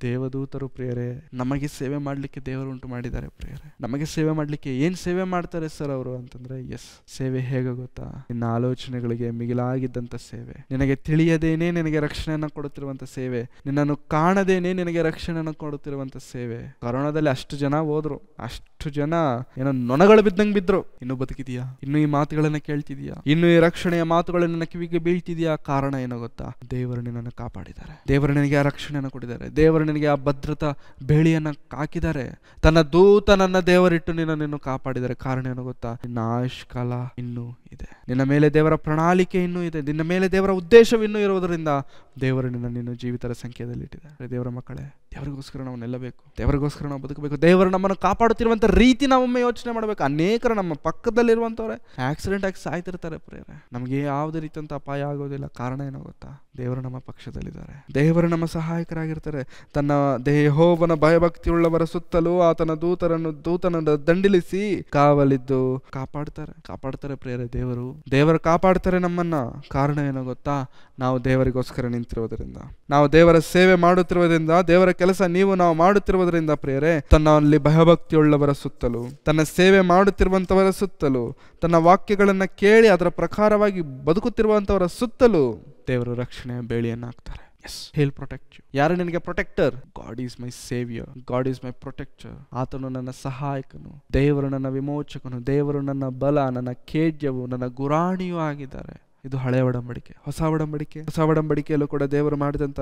ದೇವದೂತರು ಪ್ರಿಯರೇ, ನಮಗೆ ಸೇವೆ ಮಾಡ್ಲಿಕ್ಕೆ ದೇವರು ಉಂಟು ಮಾಡಿದ್ದಾರೆ ಪ್ರಿಯರೇ. ನಮಗೆ ಸೇವೆ ಮಾಡ್ಲಿಕ್ಕೆ ಏನ್ ಸೇವೆ ಮಾಡ್ತಾರೆ ಸರ್ ಅವರು ಅಂತಂದ್ರೆ, ಸೇವೆ ಹೇಗೆ ಗೊತ್ತಾ? ನಿನ್ನ ಆಲೋಚನೆಗಳಿಗೆ ಮಿಗಿಲಾಗಿದ್ದಂತ ಸೇವೆ, ನಿನಗೆ ತಿಳಿಯದೇನೆ ನಿನಗೆ ರಕ್ಷಣೆಯನ್ನ ಕೊಡುತ್ತಿರುವಂತ ಸೇವೆ, ನಿನ್ನನ್ನು ಕಾಣದೇನೆ ನಿನಗೆ ರಕ್ಷಣೆಯನ್ನು ಕೊಡುತ್ತಿರುವಂತ ಸೇವೆ. ಕೊರೋನಾದಲ್ಲಿ ಅಷ್ಟು ಜನ ಹೋದ್ರು, ಅಷ್ಟು ಜನ ಏನೋ ನೊಣಗಳು ಬಿದ್ರು. ಇನ್ನು ಬದುಕಿದೀಯಾ? ಇನ್ನು ಈ ಮಾತುಗಳನ್ನ ಕೇಳ್ತಿದೀಯಾ? ಇನ್ನು ಈ ರಕ್ಷಣೆಯ ಮಾತುಗಳು ನನ್ನ ಕಿವಿಗೆ ಬೀಳ್ತಿದೆಯಾ? ಕಾರಣ ಏನೋ ಗೊತ್ತಾ? ದೇವರು ನಿನ್ನನ್ನು ಕಾಪಾಡಿದ್ದಾರೆ, ದೇವರು ನಿನಗೆ ಆ ರಕ್ಷಣೆಯನ್ನು ಕೊಟ್ಟಿದ್ದಾರೆ, ದೇವರು ನಿನಗೆ ಆ ಭದ್ರತಾ ಬೇಳಿಯನ್ನ ಹಾಕಿದ್ದಾರೆ. ತನ್ನ ದೂತನನ್ನ ದೇವರಿಟ್ಟು ನಿನ್ನನ್ನು ಕಾಪಾಡಿದ್ದಾರೆ. ಕಾರಣ ಏನು ಗೊತ್ತಾ? ನಿನ್ನ ಆಯುಷ್ಕಾಲ ಇನ್ನೂ ಇದೆ, ನಿನ್ನ ಮೇಲೆ ದೇವರ ಪ್ರಣಾಳಿಕೆ ಇನ್ನೂ ಇದೆ, ನಿನ್ನ ಮೇಲೆ ದೇವರ ಉದ್ದೇಶವಿನ್ನೂ ಇರುವುದರಿಂದ ದೇವರು ನಿನ್ನ ಜೀವಿತರ ಸಂಖ್ಯೆಯಲ್ಲಿ ಇಟ್ಟಿದ್ದಾರೆ. ದೇವರ ಮಕ್ಕಳೇ, ದೇವರಿಗೋಸ್ಕರ ನಾವು ನಿಲ್ಲಬೇಕು, ದೇವರಿಗೋಸ್ಕರ ನಾವು ಬದುಕಬೇಕು. ದೇವರು ನಮ್ಮನ್ನು ಕಾಪಾಡುತ್ತಿರುವಂಥ ರೀತಿ ನಾವೊಮ್ಮೆ ಯೋಚನೆ ಮಾಡಬೇಕು. ಅನೇಕರು ನಮ್ಮ ಪಕ್ಕದಲ್ಲಿರುವಂಥವ್ರೆ ಆಕ್ಸಿಡೆಂಟ್ ಆಗಿ ಸಾಯ್ತಿರ್ತಾರೆ ಪ್ರೇರೆ. ನಮಗೆ ಯಾವುದೇ ರೀತಿಯಂಥ ಅಪಾಯ ಆಗೋದಿಲ್ಲ. ಕಾರಣ ಏನೋ ಗೊತ್ತಾ? ದೇವರು ನಮ್ಮ ಪಕ್ಷದಲ್ಲಿದ್ದಾರೆ, ದೇವರು ನಮ್ಮ ಸಹಾಯಕರಾಗಿರ್ತಾರೆ. ತನ್ನ ಯೆಹೋವನ ಭಯಭಕ್ತಿಯುಳ್ಳವರ ಸುತ್ತಲೂ ಆತನ ದೂತನನ್ನು ದಂಡಿಲಿಸಿ ಕಾವಲಿದ್ದು ಕಾಪಾಡ್ತಾರೆ ಪ್ರೇರೆ. ದೇವರು ಕಾಪಾಡ್ತಾರೆ ನಮ್ಮನ್ನ. ಕಾರಣ ಏನೋ ಗೊತ್ತಾ? ನಾವು ದೇವರಿಗೋಸ್ಕರ ನಿಂತಿರುವುದರಿಂದ, ನಾವು ದೇವರ ಸೇವೆ ಮಾಡುತ್ತಿರುವುದರಿಂದ, ದೇವರ ಕೆಲಸ ನಾವು ಮಾಡುತ್ತಿರುವುದರಿಂದ ಪ್ರೇರೆ. ತನ್ನಲ್ಲಿ ಭಯಭಕ್ತಿಯುಳ್ಳವರ ಸುತ್ತಲೂ, ತನ್ನ ಸೇವೆ ಮಾಡುತ್ತಿರುವಂತವರ ಸುತ್ತಲೂ, ತನ್ನ ವಾಕ್ಯಗಳನ್ನ ಕೇಳಿ ಅದರ ಪ್ರಕಾರವಾಗಿ ಬದುಕುತ್ತಿರುವಂತವರ ಸುತ್ತಲೂ ದೇವರು ರಕ್ಷಣೆಯ ಬೇಳಿಯನ್ನು ಹಾಕ್ತಾರೆ. He'll protect you. ಯಾರು ನಿನಗೆ protector? God is my savior. God is my protector. ಆತನು ನನ್ನ ಸಹಾಯಕನು, ದೇವರು ನನ್ನ ವಿಮೋಚಕನು, ದೇವರು ನನ್ನ ಬಲ, ನನ್ನ ಖೇಡ್ಯವು, ನನ್ನ ಗುರಾಣಿಯೂ ಆಗಿದ್ದಾರೆ. ಇದು ಹಳೆಯ ಒಡಂಬಡಿಕೆ. ಹೊಸ ಒಡಂಬಡಿಕೆಯಲ್ಲೂ ಕೂಡ ದೇವರು ಮಾಡಿದಂತ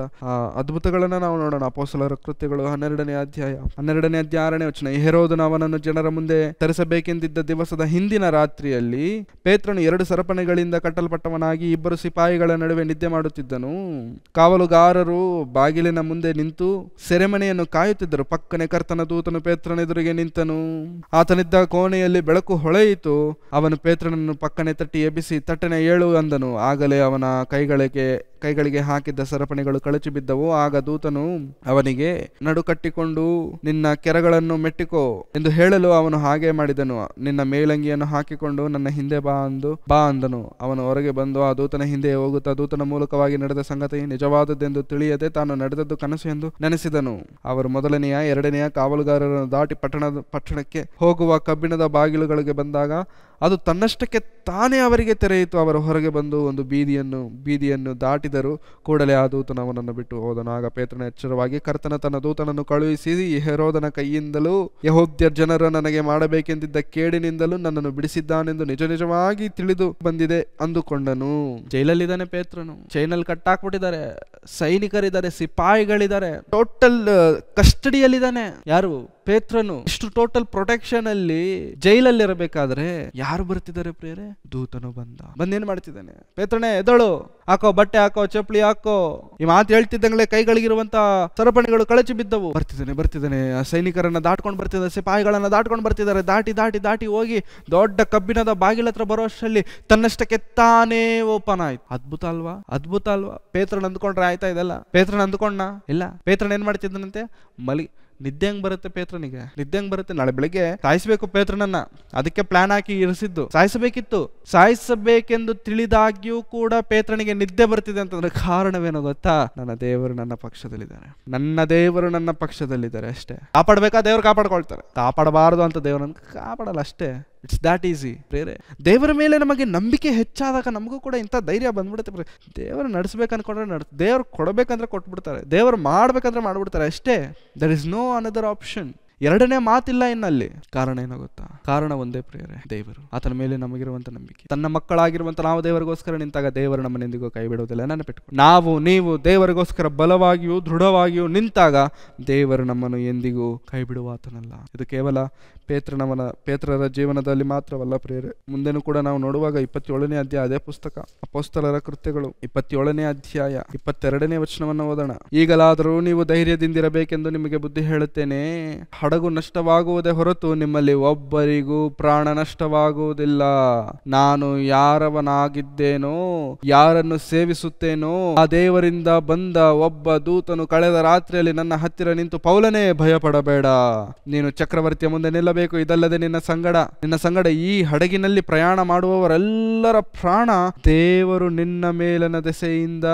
ಅದ್ಭುತಗಳನ್ನ ನಾವು ನೋಡೋಣ. ಅಪೊಸ್ತಲರ ಕೃತ್ಯಗಳು 12ನೇ ಅಧ್ಯಾಯ 6ನೇ ವಚನ. ಹೆರೋದನು ಅವನನ್ನು ಜನರ ಮುಂದೆ ತರಿಸಬೇಕೆಂದಿದ್ದ ದಿವಸದ ಹಿಂದಿನ ರಾತ್ರಿಯಲ್ಲಿ ಪೇತ್ರನು 2 ಸರಪಣಿಗಳಿಂದ ಕಟ್ಟಲ್ಪಟ್ಟವನಾಗಿ 2 ಸಿಪಾಯಿಗಳ ನಡುವೆ ನಿದ್ದೆ ಮಾಡುತ್ತಿದ್ದನು. ಕಾವಲುಗಾರರು ಬಾಗಿಲಿನ ಮುಂದೆ ನಿಂತು ಸೆರೆಮನೆಯನ್ನು ಕಾಯುತ್ತಿದ್ದರು. ಪಕ್ಕನೆ ಕರ್ತನ ದೂತನು ಪೇತ್ರನ ಎದುರಿಗೆ ನಿಂತನು. ಆತನಿದ್ದ ಕೋಣೆಯಲ್ಲಿ ಬೆಳಕು ಹೊಳೆಯಿತು. ಅವನು ಪೇತ್ರನನ್ನು ಪಕ್ಕನೆ ತಟ್ಟಿ ಎಬ್ಬಿಸಿ, ತಟ್ಟನೆ ಏಳು ಅಂದನು. ಆಗಲೇ ಅವನ ಕೈಗಳಿಗೆ ಹಾಕಿದ್ದ ಸರಪಣಿಗಳು ಕಳಚಿ ಬಿದ್ದವು. ಆಗ ದೂತನು ಅವನಿಗೆ ನಡುಕಟ್ಟಿಕೊಂಡು ನಿನ್ನ ಕೆರಗಳನ್ನು ಮೆಟ್ಟಿಕೋ ಎಂದು ಹೇಳಲು ಅವನು ಹಾಗೆ ಮಾಡಿದನು. ನಿನ್ನ ಮೇಲಂಗಿಯನ್ನು ಹಾಕಿಕೊಂಡು ನನ್ನ ಹಿಂದೆ ಬಾ ಅಂದನು. ಅವನು ಹೊರಗೆ ಬಂದು ಆ ದೂತನ ಹಿಂದೆ ಹೋಗುತ್ತಾ ದೂತನ ಮೂಲಕವಾಗಿ ನಡೆದ ಸಂಗತಿ ನಿಜವಾದದ್ದೆಂದು ತಿಳಿಯದೆ ತಾನು ನಡೆದದ್ದು ಕನಸು ಎಂದು ನೆನೆಸಿದನು. ಅವರು ಮೊದಲನೆಯ 2ನೆಯ ಕಾವಲುಗಾರರನ್ನು ದಾಟಿ ಪಟ್ಟಣಕ್ಕೆ ಹೋಗುವ ಕಬ್ಬಿಣದ ಬಾಗಿಲುಗಳಿಗೆ ಬಂದಾಗ ಅದು ತನ್ನಷ್ಟಕ್ಕೆ ತಾನೇ ಅವರಿಗೆ ತೆರೆಯಿತು. ಅವರು ಹೊರಗೆ ಬಂದು ಒಂದು ಬೀದಿಯನ್ನು ದಾಟಿದರು. ಕೂಡಲೇ ಆ ದೂತನು ಅವನನ್ನು ಬಿಟ್ಟು ಹೋದನು. ಆಗ ಪೇತ್ರನ ಎಚ್ಚರವಾಗಿ ಕರ್ತನ ತನ್ನ ದೂತನನ್ನು ಕಳುಹಿಸಿ ಹೆರೋದನ ಕೈಯಿಂದಲೂ ಯೆಹೂದ್ಯರ ಜನರು ನನಗೆ ಮಾಡಬೇಕೆಂದಿದ್ದ ಕೇಡಿನಿಂದಲೂ ನನ್ನನ್ನು ಬಿಡಿಸಿದ್ದಾನೆಂದು ನಿಜವಾಗಿ ತಿಳಿದು ಬಂದಿದೆ ಅಂದುಕೊಂಡನು. ಜೈಲಲ್ಲಿದ್ದಾನೆ ಪೇತ್ರನು. ಚೈನಲ್ಲಿ ಕಟ್ಟಾಕ್ಬಿಟ್ಟಿದ್ದಾರೆ, ಸೈನಿಕರಿದ್ದಾರೆ, ಸಿಪಾಯಿಗಳಿದ್ದಾರೆ, ಟೋಟಲ್ ಕಸ್ಟಡಿಯಲ್ಲಿದ್ದಾನೆ. ಯಾರು? ಪೇತ್ರನು. ಇಷ್ಟು ಟೋಟಲ್ ಪ್ರೊಟೆಕ್ಷನ್ ಅಲ್ಲಿ ಜೈಲಲ್ಲಿರಬೇಕಾದ್ರೆ ಯಾರು ಬರ್ತಿದ್ದಾರೆ ಪ್ರೇರೆ? ದೂತನು ಬಂದೇನ್ ಮಾಡ್ತಿದ್ದಾನೆ? ಪೇತ್ರನೇ ಎದಳು, ಹಾಕೋ ಬಟ್ಟೆ, ಹಾಕೋ ಚಪ್ಪಲಿ ಹಾಕೋ. ಈ ಮಾತು ಹೇಳ್ತಿದ್ದಂಗ್ಲೆ ಕೈಗಳಿಗಿರುವಂತ ಸರಪಣಿಗಳು ಕಳಚಿ ಬಿದ್ದವು. ಬರ್ತಿದ್ದಾನೆ ಆ ಸೈನಿಕರನ್ನ ದಾಟ್ಕೊಂಡು ಬರ್ತಿದ್ದಾರೆ, ಸಿಪಾಯಿಗಳನ್ನ ದಾಟ್ಕೊಂಡು ಬರ್ತಿದ್ದಾರೆ. ದಾಟಿ ಹೋಗಿ ದೊಡ್ಡ ಕಬ್ಬಿಣದ ಬಾಗಿಲ ಹತ್ರ ಬರೋ ಅಷ್ಟರಲ್ಲಿ ತನ್ನಷ್ಟಕ್ಕೆ ತಾನೇ ಓಪನ್ ಆಯ್ತು. ಅದ್ಭುತ ಅಲ್ವಾ? ಪೇತ್ರನ್ ಅಂದ್ಕೊಂಡ್ರೆ ಆಯ್ತಾ ಇದೆಲ್ಲ? ಪೇತ್ರನ್ ಅಂದ್ಕೊಂಡ ಇಲ್ಲ. ಪೇತ್ರನ್ ಏನ್ ಮಾಡ್ತಿದ್ದಾನಂತೆ? ನಿದ್ದೆ ಹೆಂಗ್ ಬರುತ್ತೆ ಪೇತ್ರನಿಗೆ? ನಾಳೆ ಬೆಳಿಗ್ಗೆ ಸಾಯಿಸಬೇಕು ಪೇತ್ರನನ್ನ. ಅದಕ್ಕೆ ಪ್ಲಾನ್ ಹಾಕಿ ಇರಿಸಿದ್ದು. ಸಾಯಿಸಬೇಕೆಂದು ತಿಳಿದಾಗ್ಯೂ ಕೂಡ ಪೇತ್ರನಿಗೆ ನಿದ್ದೆ ಬರ್ತಿದೆ ಅಂತಂದ್ರೆ ಕಾರಣವೇನೋ ಗೊತ್ತಾ? ನನ್ನ ದೇವರು ನನ್ನ ಪಕ್ಷದಲ್ಲಿದ್ದಾರೆ ಅಷ್ಟೇ. ಕಾಪಾಡ್ಬೇಕಾ? ದೇವ್ರು ಕಾಪಾಡ್ಕೊಳ್ತಾರೆ. ಕಾಪಾಡಬಾರದು ಅಂತ ದೇವ್ರನ್ನ ಕಾಪಾಡಲ್ಲ ಅಷ್ಟೇ. ಇಟ್ಸ್ ದಾಟ್ ಈಸಿ ಪ್ರೇರೆ. ದೇವರ ಮೇಲೆ ನಮಗೆ ನಂಬಿಕೆ ಹೆಚ್ಚಾದಾಗ ನಮಗೂ ಕೂಡ ಇಂಥ ಧೈರ್ಯ ಬಂದ್ಬಿಡುತ್ತೆ. ದೇವರು ನಡೆಸ್ಬೇಕು ಅನ್ಕೊಂಡ್ರೆ ದೇವ್ರು ಕೊಡಬೇಕಂದ್ರೆ ಕೊಟ್ಬಿಡ್ತಾರೆ, ದೇವರು ಮಾಡ್ಬೇಕಂದ್ರೆ ಮಾಡ್ಬಿಡ್ತಾರೆ ಅಷ್ಟೇ. There is no another option. 2ನೇ ಮಾತಿಲ್ಲ ಇನ್ನಲ್ಲಿ. ಕಾರಣ ಏನೋ ಗೊತ್ತಾ? ಕಾರಣ ಒಂದೇ ಪ್ರೇರೆ, ದೇವರು. ಆತನ ಮೇಲೆ ನಮಗಿರುವಂತ ನಂಬಿಕೆ. ತನ್ನ ಮಕ್ಕಳಾಗಿರುವಂತ ನಾವು ದೇವರಿಗೋಸ್ಕರ ನಿಂತಾಗ ದೇವರು ನಮ್ಮನ್ನೆಂದಿಗೂ ಕೈ ಬಿಡುವುದಿಲ್ಲ. ನೆನಪಿಟ್ಕೊಂಡು ನೀವು ದೇವರಿಗೋಸ್ಕರ ಬಲವಾಗಿಯೂ ದೃಢವಾಗಿಯೂ ನಿಂತಾಗ ದೇವರು ನಮ್ಮನ್ನು ಎಂದಿಗೂ ಕೈ ಬಿಡುವ ಆತನಲ್ಲ. ಇದು ಕೇವಲ ಪೇತ್ರರ ಜೀವನದಲ್ಲಿ ಮಾತ್ರವಲ್ಲ ಪ್ರೇರೆ. ಮುಂದೆನೂ ಕೂಡ ನಾವು ನೋಡುವಾಗ 27ನೇ ಅಧ್ಯಾಯ, ಅದೇ ಪುಸ್ತಕ ಅಪೊಸ್ತಲರ ಕೃತ್ಯಗಳು 27ನೇ ಅಧ್ಯಾಯ 22ನೇ ವಚನವನ್ನು ಓದೋಣ. ಈಗಲಾದರೂ ನೀವು ಧೈರ್ಯದಿಂದಿರಬೇಕೆಂದು ನಿಮಗೆ ಬುದ್ಧಿ ಹೇಳುತ್ತೇನೆ. ಹಡಗು ನಷ್ಟವಾಗುವುದೇ ಹೊರತು ನಿಮ್ಮಲ್ಲಿ ಒಬ್ಬರಿಗೂ ಪ್ರಾಣ ನಷ್ಟವಾಗುವುದಿಲ್ಲ. ನಾನು ಯಾರವನಾಗಿದ್ದೇನೋ, ಯಾರನ್ನು ಸೇವಿಸುತ್ತೇನೋ ಆ ದೇವರಿಂದ ಬಂದ ಒಬ್ಬ ದೂತನು ಕಳೆದ ರಾತ್ರಿಯಲ್ಲಿ ನನ್ನ ಹತ್ತಿರ ನಿಂತು, ಪೌಲನೇ ಭಯಪಡಬೇಡ, ನೀನು ಚಕ್ರವರ್ತಿಯ ಮುಂದೆ ನಿಲ್ಲಬೇಕು. ಇದಲ್ಲದೆ ನಿನ್ನ ಸಂಗಡ ಈ ಹಡಗಿನಲ್ಲಿ ಪ್ರಯಾಣ ಮಾಡುವವರೆಲ್ಲರ ಪ್ರಾಣ ದೇವರು ನಿನ್ನ ಮೇಲನ ದೆಸೆಯಿಂದ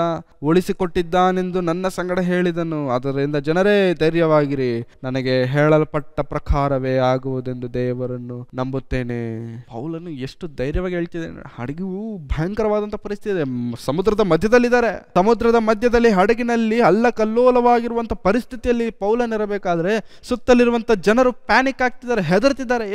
ಉಳಿಸಿಕೊಟ್ಟಿದ್ದಾನೆಂದು ನನ್ನ ಸಂಗಡ ಹೇಳಿದನು. ಅದರಿಂದ ಜನರೇ ಧೈರ್ಯವಾಗಿರಿ, ನನಗೆ ಹೇಳಲ್ಪಟ್ಟ ಪ್ರಕಾರವೇ ಆಗುವುದೆಂದು ದೇವರನ್ನು ನಂಬುತ್ತೇನೆ. ಪೌಲನು ಎಷ್ಟು ಧೈರ್ಯವಾಗಿ ಹೇಳ್ತಿದ್ದಾನೆ. ಹಡಗು ಭಯಂಕರವಾದಂತ ಪರಿಸ್ಥಿತಿ ಇದೆ. ಸಮುದ್ರದ ಮಧ್ಯದಲ್ಲಿ ಹಡಗಿನಲ್ಲಿ ಅಲ್ಲಕಲ್ಲೋಲವಾಗಿರುವಂತ ಪರಿಸ್ಥಿತಿಯಲ್ಲಿ ಪೌಲನಿರಬೇಕಾದ್ರೆ ಸುತ್ತಲಿರುವಂತ ಜನರು ಪ್ಯಾನಿಕ್ ಆಗ್ತಿದ್ದಾರೆ, ಹೆದರ್ತಿದ್ದಾರೆ.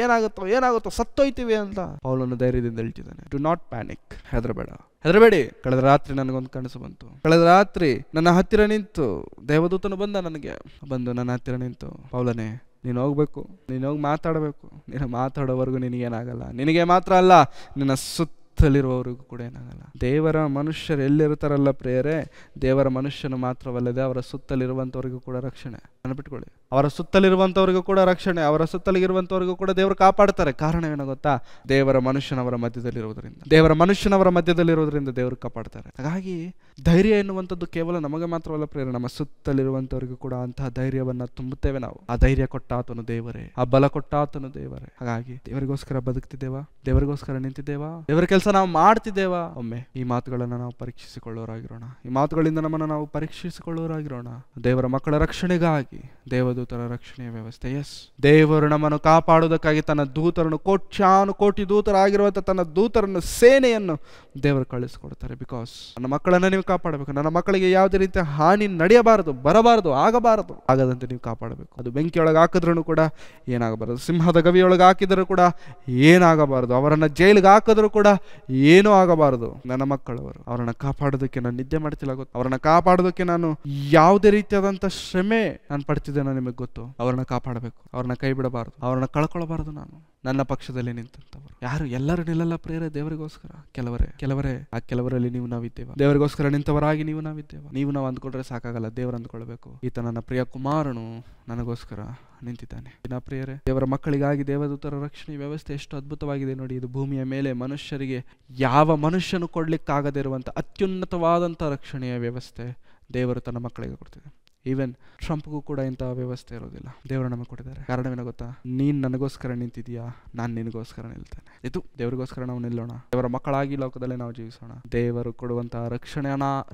ಏನಾಗುತ್ತೋ ಸತ್ತೋಯ್ತೀವಿ ಅಂತ. ಪೌಲನು ಧೈರ್ಯದಿಂದ ಹೇಳ್ತಿದ್ದಾನೆ, ಡು ನಾಟ್ ಪ್ಯಾನಿಕ್, ಹೆದರಬೇಡಿ. ಕಳೆದ ರಾತ್ರಿ ನನಗೊಂದು ಕನಸು ಬಂತು. ಕಳೆದ ರಾತ್ರಿ ನನ್ನ ಹತ್ತಿರ ನಿಂತು ದೇವದೂತನು ಬಂದು ನನ್ನ ಹತ್ತಿರ ನಿಂತು, ಪೌಲನೇ ನೀನು ಹೋಗ್ಬೇಕು, ನೀನು ಹೋಗಿ ಮಾತಾಡಬೇಕು. ನೀನು ಮಾತಾಡೋವರೆಗೂ ನಿನಗೇನಾಗಲ್ಲ. ನಿನಗೆ ಮಾತ್ರ ಅಲ್ಲ, ನಿನ್ನ ಸುತ್ತಲಿರುವವರಿಗೂ ಕೂಡ ಏನಾಗಲ್ಲ. ದೇವರ ಮನುಷ್ಯರು ಎಲ್ಲಿರ್ತಾರಲ್ಲ ಪ್ರೇಯರೇ, ದೇವರ ಮನುಷ್ಯನು ಮಾತ್ರವಲ್ಲದೆ ಅವರ ಸುತ್ತಲಿರುವಂಥವ್ರಿಗೂ ಕೂಡ ರಕ್ಷಣೆ. ನೆನಪಿಟ್ಕೊಳ್ಳಿ. ಅವರ ಸುತ್ತಲಿರುವಂಥವ್ರಿಗೂ ಕೂಡ ರಕ್ಷಣೆ, ಅವರ ಸುತ್ತಲಿರುವಂಥವ್ರಿಗೂ ಕೂಡ ದೇವರು ಕಾಪಾಡ್ತಾರೆ. ಕಾರಣವೇನೋ ಗೊತ್ತಾ? ದೇವರ ಮನುಷ್ಯನವರ ಮಧ್ಯದಲ್ಲಿರೋದ್ರಿಂದ ದೇವರು ಕಾಪಾಡ್ತಾರೆ. ಹಾಗಾಗಿ ಧೈರ್ಯ ಎನ್ನುವಂಥದ್ದು ಕೇವಲ ನಮಗೆ ಮಾತ್ರವಲ್ಲ ಪ್ರೇರಣೆ, ನಮ್ಮ ಸುತ್ತಲಿರುವಂಥವ್ರಿಗೂ ಕೂಡ ಅಂತಹ ಧೈರ್ಯವನ್ನ ತುಂಬುತ್ತೇವೆ ನಾವು. ಆ ಧೈರ್ಯ ಕೊಟ್ಟ ಆತನು ದೇವರೇ, ಆ ಬಲ ಕೊಟ್ಟ ಆತನು ದೇವರೇ. ಹಾಗಾಗಿ ದೇವರಿಗೋಸ್ಕರ ಬದುಕ್ತಿದ್ದೇವಾ? ದೇವರಿಗೋಸ್ಕರ ನಿಂತಿದ್ದೇವಾ? ದೇವರ ಕೆಲಸ ನಾವು ಮಾಡ್ತಿದ್ದೇವಾ? ಒಮ್ಮೆ ಈ ಮಾತುಗಳನ್ನು ನಾವು ಪರೀಕ್ಷಿಸಿಕೊಳ್ಳೋರಾಗಿರೋಣ. ಈ ಮಾತುಗಳಿಂದ ನಮ್ಮನ್ನು ನಾವು ಪರೀಕ್ಷಿಸಿಕೊಳ್ಳೋರಾಗಿರೋಣ. ದೇವರ ಮಕ್ಕಳ ರಕ್ಷಣೆಗಾಗಿ ದೇವದೂತರ ರಕ್ಷಣೆಯ ವ್ಯವಸ್ಥೆ. ಎಸ್, ದೇವರು ನಮ್ಮನ್ನು ಕಾಪಾಡುವುದಕ್ಕಾಗಿ ತನ್ನ ದೂತರನ್ನು, ಕೋಟಿ ದೂತರಾಗಿರುವಂಥ ತನ್ನ ದೂತರನ್ನು, ಸೇನೆಯನ್ನು ದೇವರು ಕಳಿಸ್ಕೊಡ್ತಾರೆ. ಬಿಕಾಸ್ ನನ್ನ ಮಕ್ಕಳನ್ನು ನೀವು ಕಾಪಾಡಬೇಕು. ನನ್ನ ಮಕ್ಕಳಿಗೆ ಯಾವುದೇ ರೀತಿಯ ಹಾನಿ ನಡೆಯಬಾರದು, ಬರಬಾರದು, ಆಗಬಾರದು. ಆಗದಂತೆ ನೀವು ಕಾಪಾಡಬೇಕು. ಅದು ಬೆಂಕಿಯೊಳಗೆ ಹಾಕಿದ್ರೂ ಕೂಡ ಏನಾಗಬಾರದು, ಸಿಂಹದ ಗವಿಯೊಳಗೆ ಹಾಕಿದರೂ ಕೂಡ ಏನಾಗಬಾರದು, ಅವರನ್ನು ಜೈಲಿಗೆ ಹಾಕಿದ್ರೂ ಕೂಡ ಏನೂ ಆಗಬಾರದು. ನನ್ನ ಮಕ್ಕಳವರು, ಅವರನ್ನು ಕಾಪಾಡೋದಕ್ಕೆ ನಾನು ನಿದ್ದೆ ಮಾಡ್ತಿಲ್ಲ ಗೊತ್ತು. ಅವರನ್ನು ಕಾಪಾಡೋದಕ್ಕೆ ನಾನು ಯಾವುದೇ ರೀತಿಯಾದಂಥ ಶ್ರಮೆ ನಾನು ಪಡ್ತಿದ್ದೇನೋ ನಿಮಗೆ ಗೊತ್ತು. ಅವರನ್ನು ಕಾಪಾಡಬೇಕು, ಅವ್ರನ್ನ ಕೈ ಬಿಡಬಾರದು, ಅವ್ರನ್ನ ಕಳ್ಕೊಳ್ಬಾರದು. ನಾನು ನನ್ನ ಪಕ್ಷದಲ್ಲಿ ನಿಂತಂಥವರು ಯಾರು? ಎಲ್ಲರೂ ನಿಲ್ಲಲ್ಲ ಪ್ರೇರೆ ದೇವರಿಗೋಸ್ಕರ. ಕೆಲವರೇ ಆ ಕೆಲವರಲ್ಲಿ ನೀವು ನಾವಿದ್ದೇವೆ. ದೇವರಿಗೋಸ್ಕರ ನಿಂತವರಾಗಿ ನೀವು ನಾವು ಅಂದ್ಕೊಂಡ್ರೆ ಸಾಕಾಗಲ್ಲ. ದೇವರು ಅಂದ್ಕೊಳ್ಬೇಕು, ಈತ ನನ್ನ ಪ್ರಿಯ ಕುಮಾರನು ನನಗೋಸ್ಕರ ನಿಂತಿದ್ದಾನೆ. ಪ್ರಿಯರೇ, ದೇವರ ಮಕ್ಕಳಿಗಾಗಿ ದೇವದೂತರ ರಕ್ಷಣೆ ವ್ಯವಸ್ಥೆ ಎಷ್ಟು ಅದ್ಭುತವಾಗಿದೆ ನೋಡಿ. ಇದು ಭೂಮಿಯ ಮೇಲೆ ಮನುಷ್ಯರಿಗೆ ಯಾವ ಮನುಷ್ಯನು ಕೊಡ್ಲಿಕ್ಕಾಗದೇ ಇರುವಂಥ ಅತ್ಯುನ್ನತವಾದಂಥ ರಕ್ಷಣೆಯ ವ್ಯವಸ್ಥೆ ದೇವರು ತನ್ನ ಮಕ್ಕಳಿಗೆ ಕೊಡ್ತಿದೆ. ಈವನ್ ಟ್ರಂಪ್ಗೂ ಕೂಡ ಇಂತಹ ವ್ಯವಸ್ಥೆ ಇರೋದಿಲ್ಲ. ದೇವರು ನಮಗೆ ಕೊಟ್ಟಿದ್ದಾರೆ. ಕಾರಣವೇನೋ ಗೊತ್ತಾ? ನೀನ್ ನನಗೋಸ್ಕರ ನಿಂತಿದೀಯಾ, ನಾನು ನಿನಗೋಸ್ಕರ ನಿಲ್ತೇನೆ. ಇದು ದೇವರಿಗೋಸ್ಕರ ನಾವು ನಿಲ್ಲೋಣ. ದೇವರ ಮಕ್ಕಳಾಗಿ ಲೋಕದಲ್ಲಿ ನಾವು ಜೀವಿಸೋಣ. ದೇವರು ಕೊಡುವಂತಹ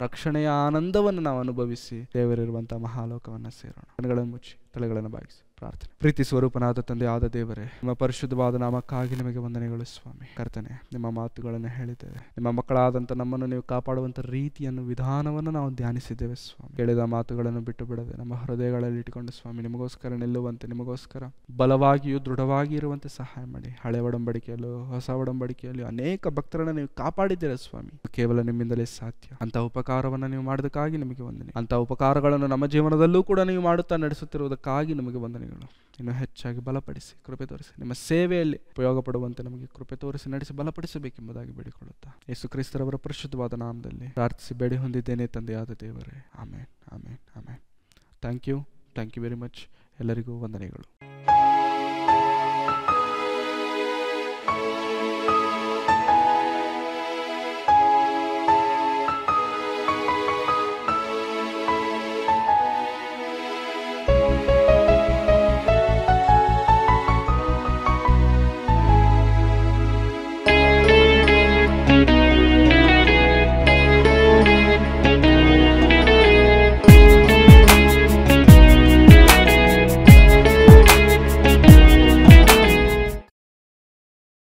ರಕ್ಷಣೆಯ ಆನಂದವನ್ನು ನಾವು ಅನುಭವಿಸಿ ದೇವರಿರುವಂತಹ ಮಹಾಲೋಕವನ್ನು ಸೇರೋಣ. ಕಣ್ಣುಗಳನ್ನು ಮುಚ್ಚಿ ತಲೆಗಳನ್ನು ಬಾಗಿಸಿ ಪ್ರಾರ್ಥನೆ. ಪ್ರೀತಿ ಸ್ವರೂಪನಾದ ತಂದೆ ಆದ ದೇವರೇ, ನಿಮ್ಮ ಪರಿಶುದ್ಧವಾದ ನಾಮಕ್ಕಾಗಿ ನಿಮಗೆ ವಂದನೆಗಳು ಸ್ವಾಮಿ. ಕರ್ತನೆ, ನಿಮ್ಮ ಮಾತುಗಳನ್ನು ಹೇಳಿದ್ದೇವೆ. ನಿಮ್ಮ ಮಕ್ಕಳಾದಂಥ ನಮ್ಮನ್ನು ನೀವು ಕಾಪಾಡುವಂಥ ರೀತಿಯನ್ನು, ವಿಧಾನವನ್ನು ನಾವು ಧ್ಯಾನಿಸಿದ್ದೇವೆ ಸ್ವಾಮಿ. ಕೇಳಿದ ಮಾತುಗಳನ್ನು ಬಿಟ್ಟು ಬಿಡದೆ ನಮ್ಮ ಹೃದಯಗಳಲ್ಲಿ ಇಟ್ಟುಕೊಂಡು ಸ್ವಾಮಿ ನಿಮಗೋಸ್ಕರ ನಿಲ್ಲುವಂತೆ, ನಿಮಗೋಸ್ಕರ ಬಲವಾಗಿಯೂ ದೃಢವಾಗಿ ಇರುವಂತೆ ಸಹಾಯ ಮಾಡಿ. ಹಳೆ ಒಡಂಬಡಿಕೆಯಲ್ಲೂ ಹೊಸ ಒಡಂಬಡಿಕೆಯಲ್ಲೂ ಅನೇಕ ಭಕ್ತರನ್ನು ನೀವು ಕಾಪಾಡಿದ್ದೀರ ಸ್ವಾಮಿ. ಕೇವಲ ನಿಮ್ಮಿಂದಲೇ ಸಾಧ್ಯ. ಅಂಥ ಉಪಕಾರವನ್ನು ನೀವು ಮಾಡೋದಕ್ಕಾಗಿ ನಿಮಗೆ ವಂದನೆ. ಅಂಥ ಉಪಕಾರಗಳನ್ನು ನಮ್ಮ ಜೀವನದಲ್ಲೂ ಕೂಡ ನೀವು ಮಾಡುತ್ತಾ ನಡೆಸುತ್ತಿರುವುದಕ್ಕಾಗಿ ನಿಮಗೆ ವಂದನೆಗಳು. ಇನ್ನು ಹೆಚ್ಚಾಗಿ ಬಲಪಡಿಸಿ, ಕೃಪೆ ತೋರಿಸಿ, ನಿಮ್ಮ ಸೇವೆಯಲ್ಲಿ ಉಪಯೋಗ ಪಡುವಂತೆ ನಮಗೆ ಕೃಪೆ ತೋರಿಸಿ ನಡೆಸಿ ಬಲಪಡಿಸಬೇಕೆಂಬುದಾಗಿ ಬೇಡಿಕೊಳ್ಳುತ್ತಾ ಯೇಸು ಕ್ರಿಸ್ತರವರ ಪರಿಶುದ್ಧವಾದ ನಾಮದಲ್ಲಿ ಪ್ರಾರ್ಥಿಸಿ ಬೇಡಿ ಹೊಂದಿದ್ದೇನೆ ತಂದೆಯಾದ ದೇವರೇ. Amen, amen, amen. Thank you very much. ಎಲ್ಲರಿಗೂ ವಂದನೆಗಳು.